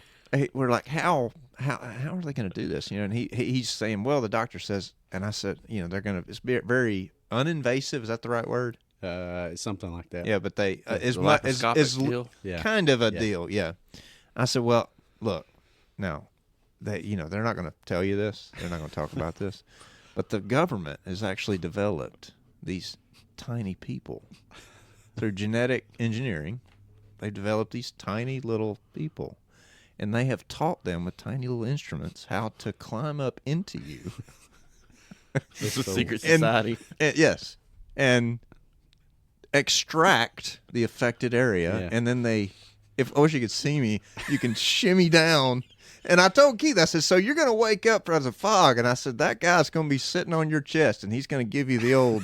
we're like, how are they going to do this? And he's saying, well, the doctor says, and I said, they're going to, it's very uninvasive. Is that the right word? Something like that. Yeah, but they is deal. kind of a deal. Yeah. I said, well, look, now they're not going to tell you this. They're not going to talk about this, but the government has actually developed these tiny people through genetic engineering. They developed these tiny little people, and they have taught them with tiny little instruments how to climb up into you. It's a secret society. Yes. And extract the affected area, and then I wish you could see me, you can shimmy down. And I told Keith, I said, so you're going to wake up as a fog. And I said, that guy's going to be sitting on your chest, and he's going to give you the old,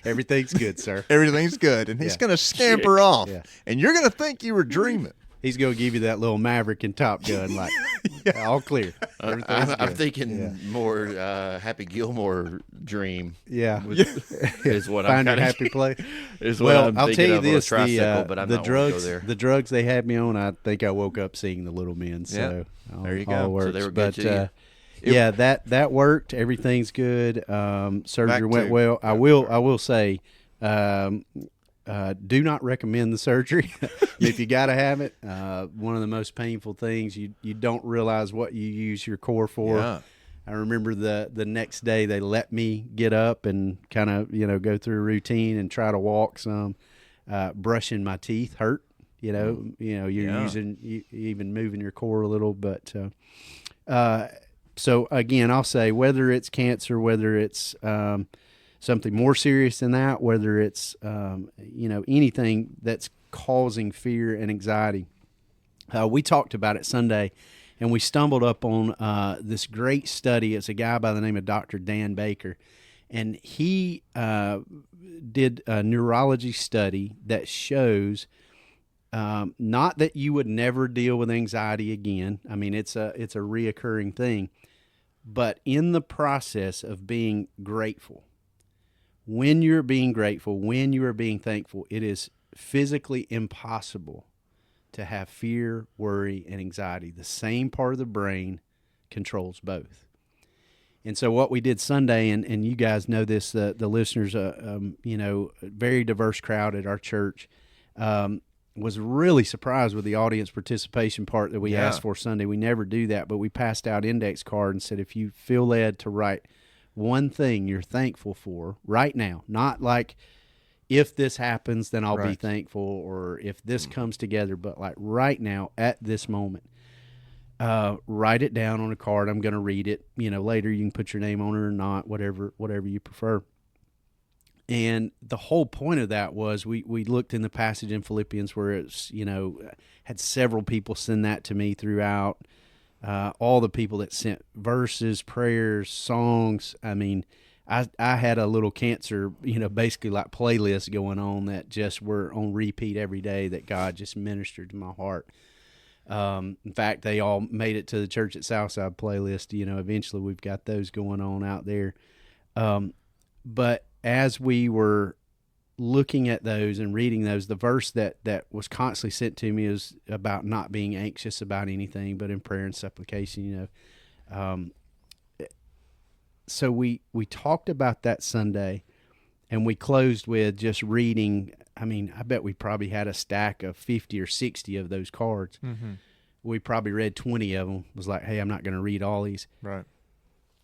everything's good, sir. Everything's good. And he's going to scamper off. Yeah. And you're going to think you were dreaming. He's going to give you that little Maverick and Top Gun, like, all clear. I'm thinking more Happy Gilmore dream. Yeah. Is what Find I'm your happy place. Is well, what I'm I'll thinking tell you of this, but I'm the not drugs, go there. the drugs they had me on, I think I woke up seeing the Little Men. So there you go. All works. So they were good to you. Yeah, that worked. Everything's good. Surgery went well. I will say, do not recommend the surgery if you got to have it. One of the most painful things, you don't realize what you use your core for. Yeah. I remember the next day they let me get up and kind of go through a routine and try to walk some. Brushing my teeth hurt. You're using even moving your core a little, but so again, I'll say whether it's cancer, whether it's something more serious than that, whether it's anything that's causing fear and anxiety. We talked about it Sunday, and we stumbled up on this great study. It's a guy by the name of Dr. Dan Baker, and he did a neurology study that shows not that you would never deal with anxiety again. I mean, it's a reoccurring thing, but in the process of being grateful, when you're being grateful, when you are being thankful, it is physically impossible to have fear, worry, and anxiety. The same part of the brain controls both. And so what we did Sunday, and you guys know this, the listeners, very diverse crowd at our church, was really surprised with the audience participation part that we asked for Sunday. We never do that, but we passed out index card and said, if you feel led to write one thing you're thankful for right now, not like if this happens, then I'll be thankful, or if this comes together, but like right now at this moment, write it down on a card. I'm going to read it. Later you can put your name on it or not, whatever you prefer. And the whole point of that was we looked in the passage in Philippians where it's, had several people send that to me throughout, all the people that sent verses, prayers, songs. I mean, I had a little cancer, basically like playlist going on that just were on repeat every day that God just ministered to my heart. In fact, they all made it to the Church at Southside playlist. Eventually we've got those going on out there. But as we were looking at those and reading those, the verse that was constantly sent to me is about not being anxious about anything, but in prayer and supplication, So we talked about that Sunday, and we closed with just reading. I mean, I bet we probably had a stack of 50 or 60 of those cards. Mm-hmm. We probably read 20 of them. It was like, hey, I'm not going to read all these. Right.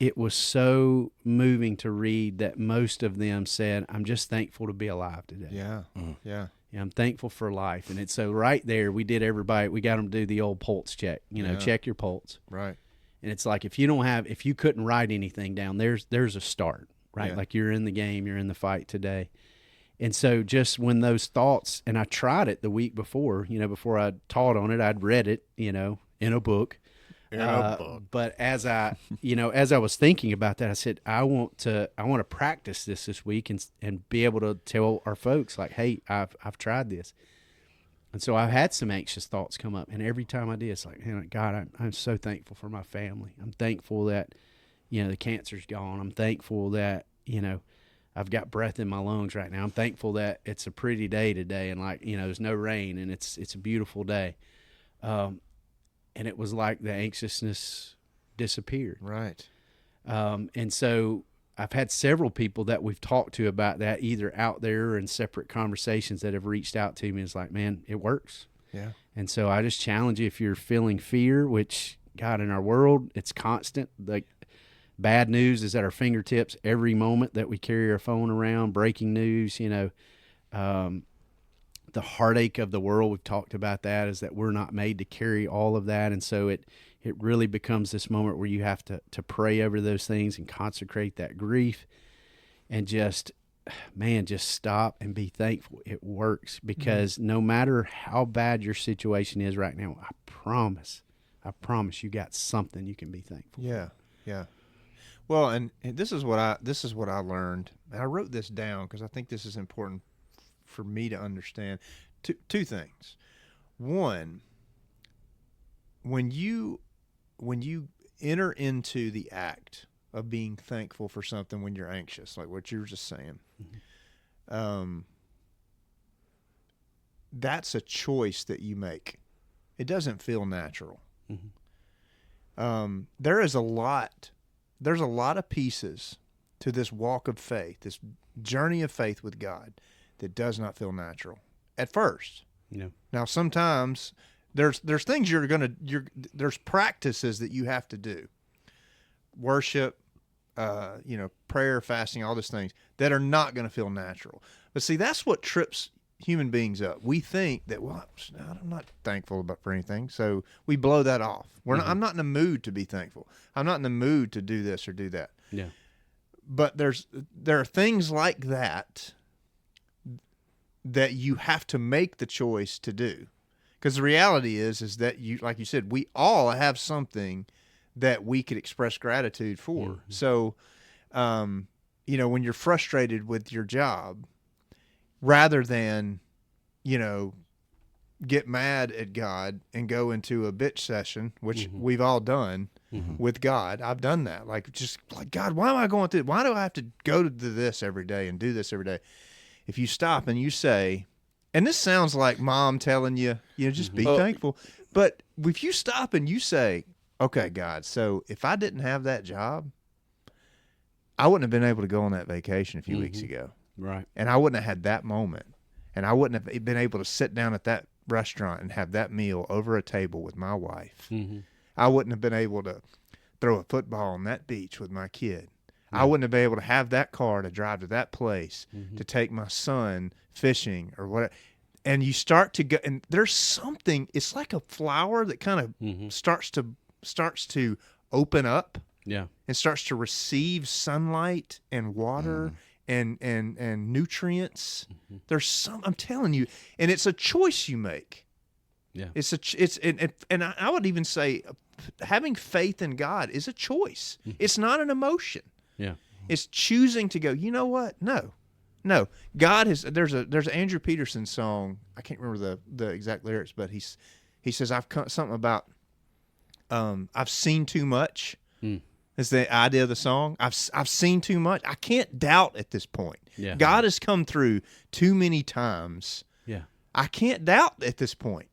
It was so moving to read that most of them said, I'm just thankful to be alive today. Yeah. Yeah. I'm thankful for life. And it's so right there, we got them to do the old pulse check, check your pulse. Right. And it's like, if you couldn't write anything down, there's a start, right? Yeah. Like you're in the game, you're in the fight today. And so just when those thoughts, and I tried it the week before, before I taught on it, I'd read it, in a book. But as I was thinking about that, I said, I want to practice this week and be able to tell our folks like, hey, I've tried this. And so I've had some anxious thoughts come up, and every time I did, it's like, God, I'm so thankful for my family. I'm thankful that, the cancer's gone. I'm thankful that, I've got breath in my lungs right now. I'm thankful that it's a pretty day today, and there's no rain, and it's a beautiful day. and it was like the anxiousness disappeared. Right. And so I've had several people that we've talked to about that, either out there or in separate conversations, that have reached out to me. It's like, man, it works. Yeah. And so I just challenge you, if you're feeling fear, which, God, in our world, it's constant. Like, bad news is at our fingertips every moment that we carry our phone around, breaking news, the heartache of the world, we've talked about that, is that we're not made to carry all of that. And so it really becomes this moment where you have to pray over those things and consecrate that grief and just stop and be thankful. It works, because no matter how bad your situation is right now, I promise you got something you can be thankful for. Yeah. Yeah. Well, and this is what I learned. And I wrote this down because I think this is important for me to understand. Two things. One, when you enter into the act of being thankful for something when you're anxious, like what you were just saying, that's a choice that you make. It doesn't feel natural. There's a lot of pieces to this walk of faith, this journey of faith with God, that does not feel natural at first. Now, sometimes there's things there's practices that you have to do, worship, prayer, fasting, all these things that are not going to feel natural. But see, that's what trips human beings up. We think that, well, I'm not thankful for anything, so we blow that off. I'm not in the mood to be thankful. I'm not in the mood to do this or do that. Yeah. But there are things like that you have to make the choice to do. Because the reality is that, you, like you said, we all have something that we could express gratitude for. So, when you're frustrated with your job, rather than, get mad at God and go into a bitch session, which we've all done with God. I've done that. Like, just like, God, why am I going through? Why do I have to go to this every day and do this every day? If you stop and you say, and this sounds like mom telling you, just be thankful. But if you stop and you say, okay, God, so if I didn't have that job, I wouldn't have been able to go on that vacation a few weeks ago. Right. And I wouldn't have had that moment. And I wouldn't have been able to sit down at that restaurant and have that meal over a table with my wife. I wouldn't have been able to throw a football on that beach with my kid. I wouldn't have been able to have that car to drive to that place to take my son fishing or whatever. And you start to go, and there's something, it's like a flower that kind of starts to open up. Yeah. And starts to receive sunlight and water and nutrients. There's I'm telling you, and it's a choice you make. Yeah. And I would even say having faith in God is a choice. It's not an emotion. Yeah. It's choosing to go, you know what? No. God has, there's an Andrew Peterson song. I can't remember the exact lyrics, but he says, something about, I've seen too much. Is the idea of the song. I've seen too much. I can't doubt at this point. Yeah. God has come through too many times. Yeah. I can't doubt at this point.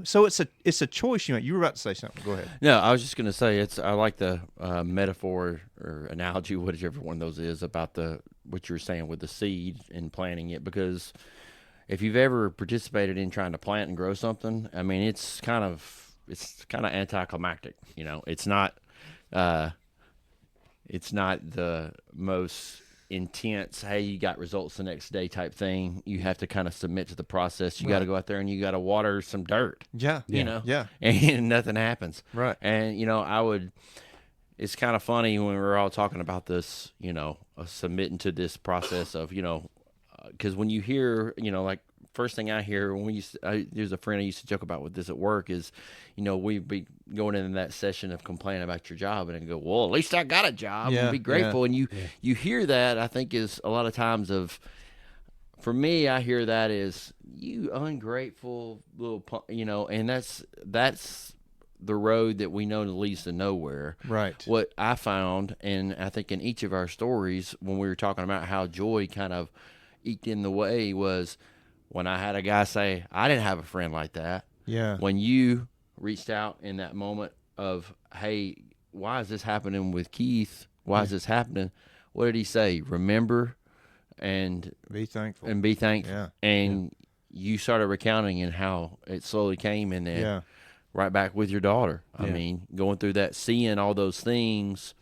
So it's a choice. You were about to say something. Go ahead. No, I was just going to say I like the metaphor or analogy, whichever one of those is, about what you were saying with the seed and planting it. Because if you've ever participated in trying to plant and grow something, I mean, it's kind of anticlimactic. It's not the most intense, hey, you got results the next day type thing. You have to kind of submit to the process. You got to go out there and you got to water some dirt. Yeah. Yeah. And nothing happens. Right. And, it's kind of funny when we're all talking about this, submitting to this process of, because when you hear, like, first thing I hear when there's a friend I used to joke about with this at work is, we'd be going into that session of complaining about your job and go, well, at least I got a job and be grateful. And you hear that, I think, is a lot of times for me, I hear that is you ungrateful little, and that's the road that we know leads to nowhere. Right. What I found, and I think in each of our stories, when we were talking about how joy kind of eked in the way, was when I had a guy say, I didn't have a friend like that. Yeah. When you reached out in that moment of, hey, why is this happening with Keith? Why is this happening? What did he say? Remember and Be thankful. and be thankful. Yeah. And you started recounting and how it slowly came, and then right back with your daughter. I mean, going through that, seeing all those things,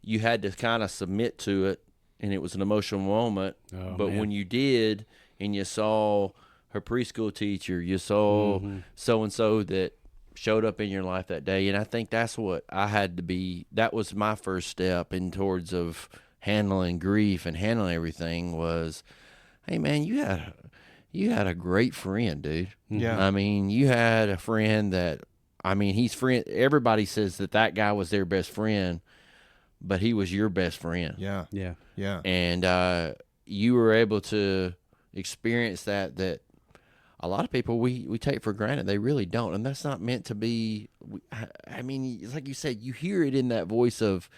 you had to kind of submit to it, and it was an emotional moment. But when you did, and you saw her preschool teacher, you saw so-and-so that showed up in your life that day, and I think that's what I had to be. That was my first step in towards of handling grief and handling everything was, hey, man, you had a great friend, dude. Yeah. I mean, you had a friend that, I mean, he's friend. Everybody says that guy was their best friend, but he was your best friend. Yeah. Yeah. Yeah. And you were able to experience that a lot of people we take for granted. They really don't. And that's not meant to be, I mean, it's like you said, you hear it in that voice of,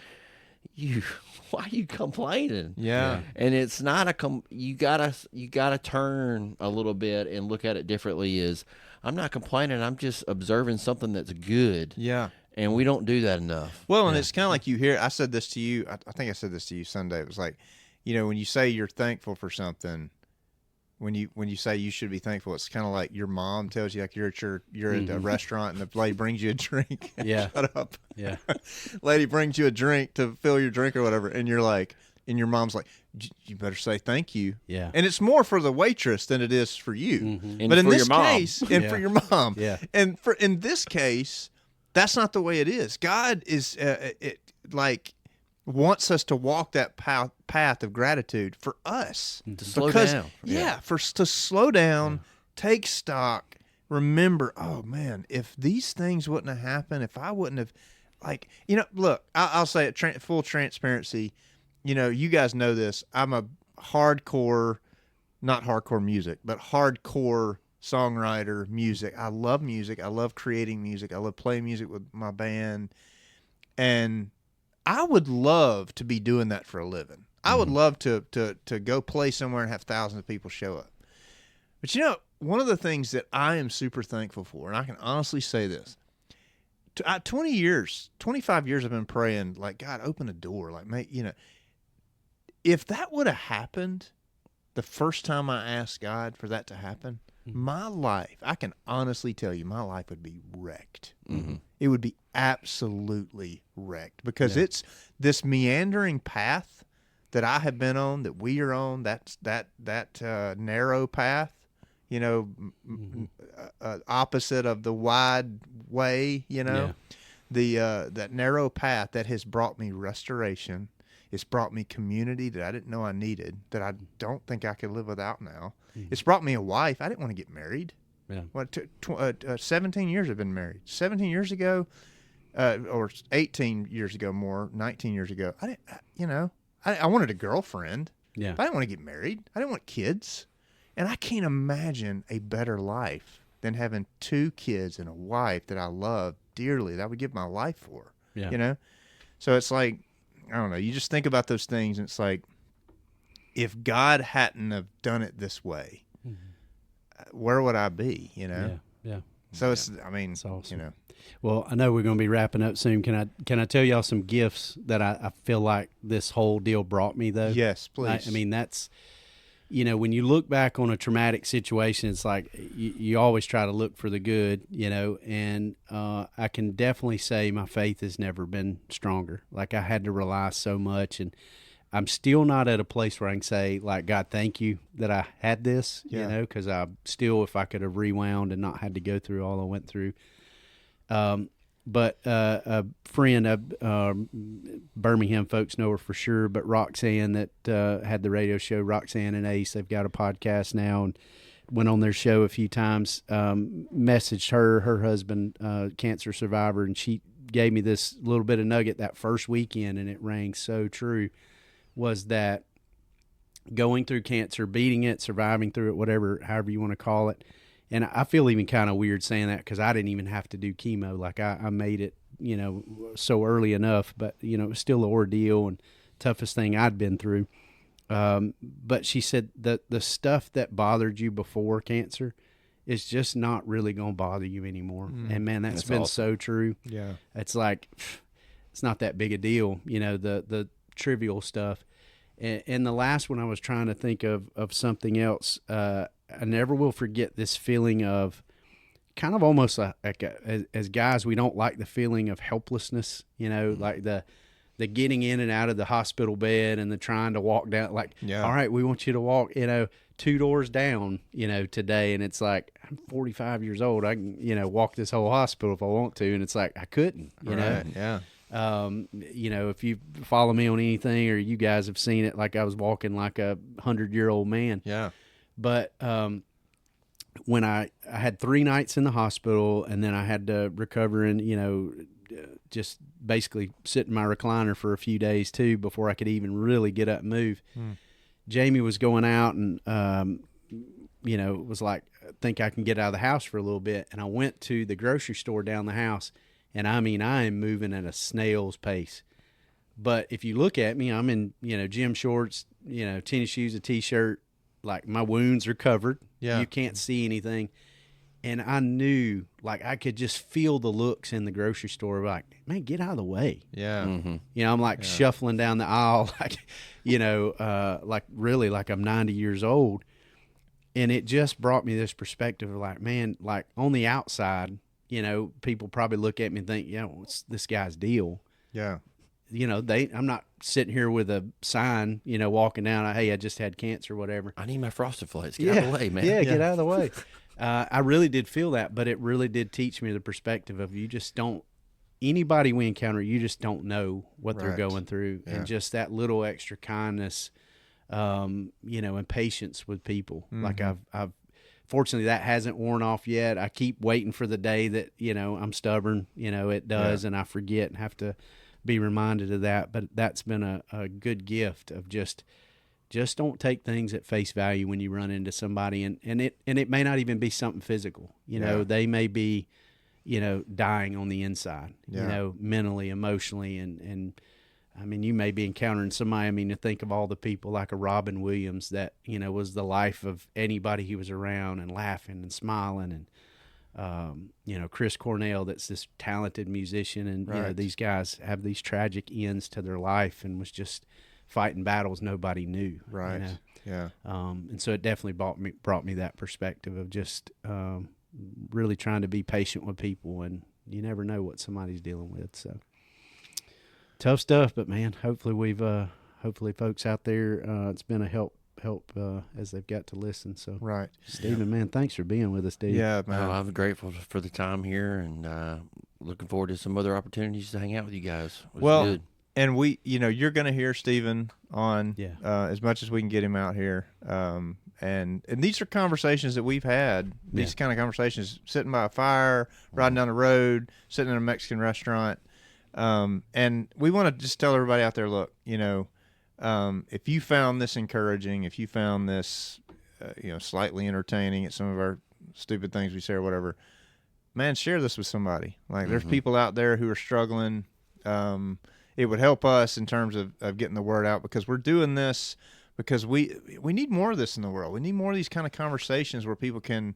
why are you complaining? Yeah. And it's not you gotta turn a little bit and look at it differently. Is I'm not complaining, I'm just observing something that's good. Yeah. And we don't do that enough. Well, and it's kind of like you hear, I said this to you, I think I said this to you Sunday. It was like, when you say you're thankful for something, when you say you should be thankful, it's kind of like your mom tells you, like you're at a restaurant and the lady brings you a drink. Yeah. Shut up. Yeah. Lady brings you a drink to fill your drink or whatever, and you're like, and your mom's like, you better say thank you. Yeah. And it's more for the waitress than it is for you. And But in for this your mom. case, and for your mom. Yeah. And in this case, that's not the way it is. God is wants us to walk that path of gratitude for us. To slow down. To slow down, take stock, remember, oh man, if these things wouldn't have happened, if I wouldn't have, look, I'll say it, full transparency, you guys know this, I'm a hardcore, not hardcore music, but hardcore songwriter, music. I love music. I love creating music. I love playing music with my band. And I would love to be doing that for a living. I would love to go play somewhere and have thousands of people show up. But one of the things that I am super thankful for, and I can honestly say this, 25 years I've been praying, like, God, open a door. Like, if that would have happened the first time I asked God for that to happen, my life, I can honestly tell you, my life would be wrecked. Mm-hmm. It would be absolutely wrecked because it's this meandering path that I have been on, that we are on, that narrow path, opposite of the wide way, that narrow path that has brought me restoration. It's brought me community that I didn't know I needed, that I don't think I could live without now. It's brought me a wife. I didn't want to get married. Yeah. 17 years I've been married. 17 years ago, or 18 years ago more, 19 years ago, I wanted a girlfriend. Yeah. But I didn't want to get married. I didn't want kids. And I can't imagine a better life than having 2 kids and a wife that I love dearly, that I would give my life for. Yeah. So it's like, I don't know, you just think about those things and it's like, if God hadn't have done it this way, where would I be, Yeah. So it's, I mean, That's awesome. Well, I know we're going to be wrapping up soon. Can I tell y'all some gifts that I feel like this whole deal brought me, though? Yes, please. I mean, that's, when you look back on a traumatic situation, it's like you always try to look for the good, and I can definitely say my faith has never been stronger. Like, I had to rely so much, and I'm still not at a place where I can say, like, God, thank you that I had this, because I still, if I could have rewound and not had to go through all I went through. But a friend, Birmingham folks know her for sure, but Roxanne that had the radio show, Roxanne and Ace, they've got a podcast now and went on their show a few times, messaged her husband, cancer survivor, and she gave me this little bit of nugget that first weekend, and it rang so true, was that going through cancer, beating it, surviving through it, however you want to call it. And I feel even kind of weird saying that because I didn't even have to do chemo. Like I made it, so early enough, but, it was still an ordeal and toughest thing I'd been through. But she said that the stuff that bothered you before cancer it's just not really going to bother you anymore. And man, that's been awesome. so true. Yeah. It's like, it's not that big a deal, the trivial stuff. And the last one I was trying to think of something else. I never will forget this feeling of kind of almost as guys, we don't like the feeling of helplessness, like the getting in and out of the hospital bed and the trying to walk down, like, all right, we want you to walk, 2 doors down, today. And it's like, I'm 45 years old. I can, walk this whole hospital if I want to. And it's like, I couldn't, know? Yeah. If you follow me on anything or you guys have seen it, like I was walking like a 100-year-old man. Yeah. But, when I had 3 nights in the hospital and then I had to recover and, just basically sit in my recliner for a few days too, before I could even really get up and move. Jamie was going out and, it was like, I think I can get out of the house for a little bit. And I went to the grocery store down the house. And I mean, I am moving at a snail's pace. But if you look at me, I'm in, gym shorts, tennis shoes, a t-shirt, like my wounds are covered. Yeah. You can't see anything. And I knew, like, I could just feel the looks in the grocery store, like, man, get out of the way. Yeah. I'm like shuffling down the aisle, like, like really like I'm 90 years old. And it just brought me this perspective of like, man, like on the outside, people probably look at me and think, what's this guy's deal? Yeah. I'm not sitting here with a sign, walking down, hey, I just had cancer or whatever. I need my Frosted Flakes. Get out of the way, man. Yeah, get out of the way. I really did feel that, but it really did teach me the perspective of you just don't, anybody we encounter, you just don't know what they're going through. Yeah. And just that little extra kindness, and patience with people. Like I've fortunately that hasn't worn off yet. I keep waiting for the day that, I'm stubborn, it does. And I forget and have to be reminded of that. But that's been a good gift of just don't take things at face value when you run into somebody, and it may not even be something physical. They may be, dying on the inside, mentally, emotionally, and I mean, you may be encountering somebody. I mean, to think of all the people like a Robin Williams that, was the life of anybody he was around, and laughing and smiling, and Chris Cornell, that's this talented musician, and these guys have these tragic ends to their life, and was just fighting battles nobody knew. Right. Yeah. And so it definitely brought me that perspective of just really trying to be patient with people, and you never know what somebody's dealing with. So tough stuff, but man, hopefully hopefully folks out there, it's been a help as they've got to listen. So Right. Stephen, man, thanks for being with us, dude. Yeah, man. I'm grateful for the time here, and looking forward to some other opportunities to hang out with you guys. It was good. And we, you're going to hear Stephen on as much as we can get him out here. And these are conversations that we've had, these kind of conversations, sitting by a fire, riding down the road, sitting in a Mexican restaurant. And we want to just tell everybody out there, look, if you found this encouraging, if you found this, slightly entertaining at some of our stupid things we say or whatever, man, share this with somebody. Like there's people out there who are struggling. It would help us in terms of getting the word out, because we're doing this because we need more of this in the world. We need more of these kind of conversations where people can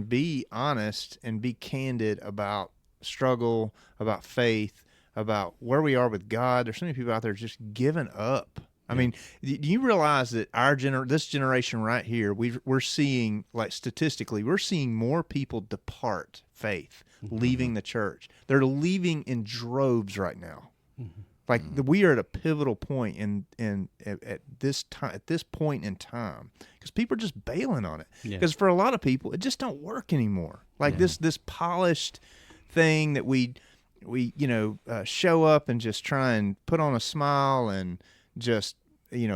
be honest and be candid about struggle, about faith, about where we are with God. There's so many people out there just giving up. I mean, do you realize that this generation right here, we're seeing, like statistically, we're seeing more people depart faith, leaving the church. They're leaving in droves right now. Like we are at a pivotal point at this point in time, because people are just bailing on it. Because for a lot of people, it just don't work anymore. Like this polished thing that we show up and just try and put on a smile and just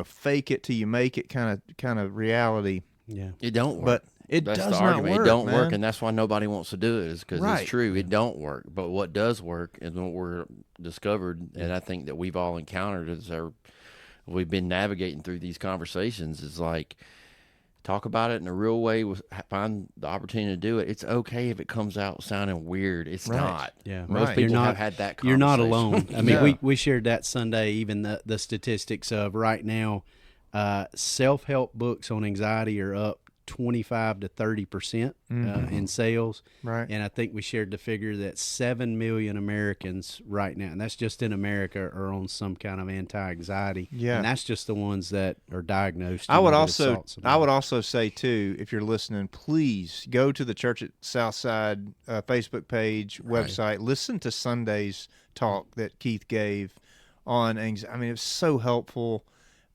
fake it till you make it kind of reality. Yeah, it don't work. But that's does the not argument. work. It don't man. work, and that's why nobody wants to do it. Is because Right. it's true. It don't work. But what does work, and what we're discovered, and I think that we've all encountered as we've been navigating through these conversations, is like talk about it in a real way. Find the opportunity to do it. It's okay if it comes out sounding weird. It's Right. not. Yeah, Most people have had that conversation. You're not alone. I mean, Yeah. we shared that Sunday, even the statistics of right now, self-help books on anxiety are up 25 to 30% in sales. Right. And I think we shared the figure that 7 million Americans right now, and that's just in America, are on some kind of anti-anxiety. Yeah. And that's just the ones that are diagnosed. I would also say too, if you're listening, please go to the Church at Southside Facebook page, website, listen to Sunday's talk that Keith gave on anxiety. I mean, it was so helpful.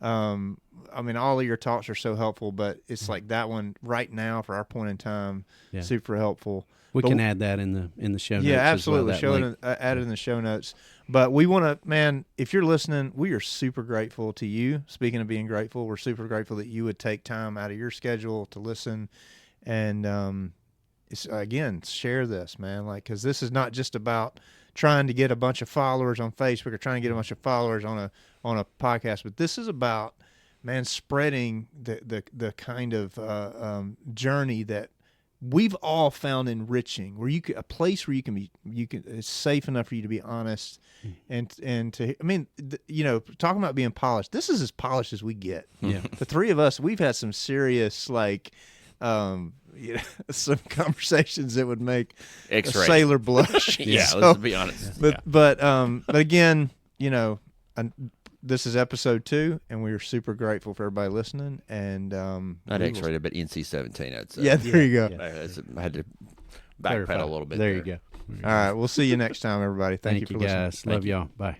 I mean, all of your talks are so helpful, but it's like that one right now for our point in time, super helpful. We can add that in the show notes. Yeah, absolutely. As well, add it in the show notes. But we want to, man, if you're listening, we are super grateful to you. Speaking of being grateful, we're super grateful that you would take time out of your schedule to listen. And it's, again, share this, man, like, because this is not just about trying to get a bunch of followers on Facebook or trying to get a bunch of followers on a podcast, but this is about, man, spreading the kind of journey that we've all found enriching, where a place where it's safe enough for you to be honest, and to, I mean, talking about being polished. This is as polished as we get. Yeah. The three of us, we've had some serious some conversations that would make X-ray. a sailor blush. Yeah, So, let's be honest. but again, this is episode 2, and we are super grateful for everybody listening. And Not X-rated, but NC-17. I'd say. yeah, there you go. I had to backpedal a little bit. There you go. All right, we'll see you next time, everybody. Thank you for listening. Guys. Love y'all. Bye.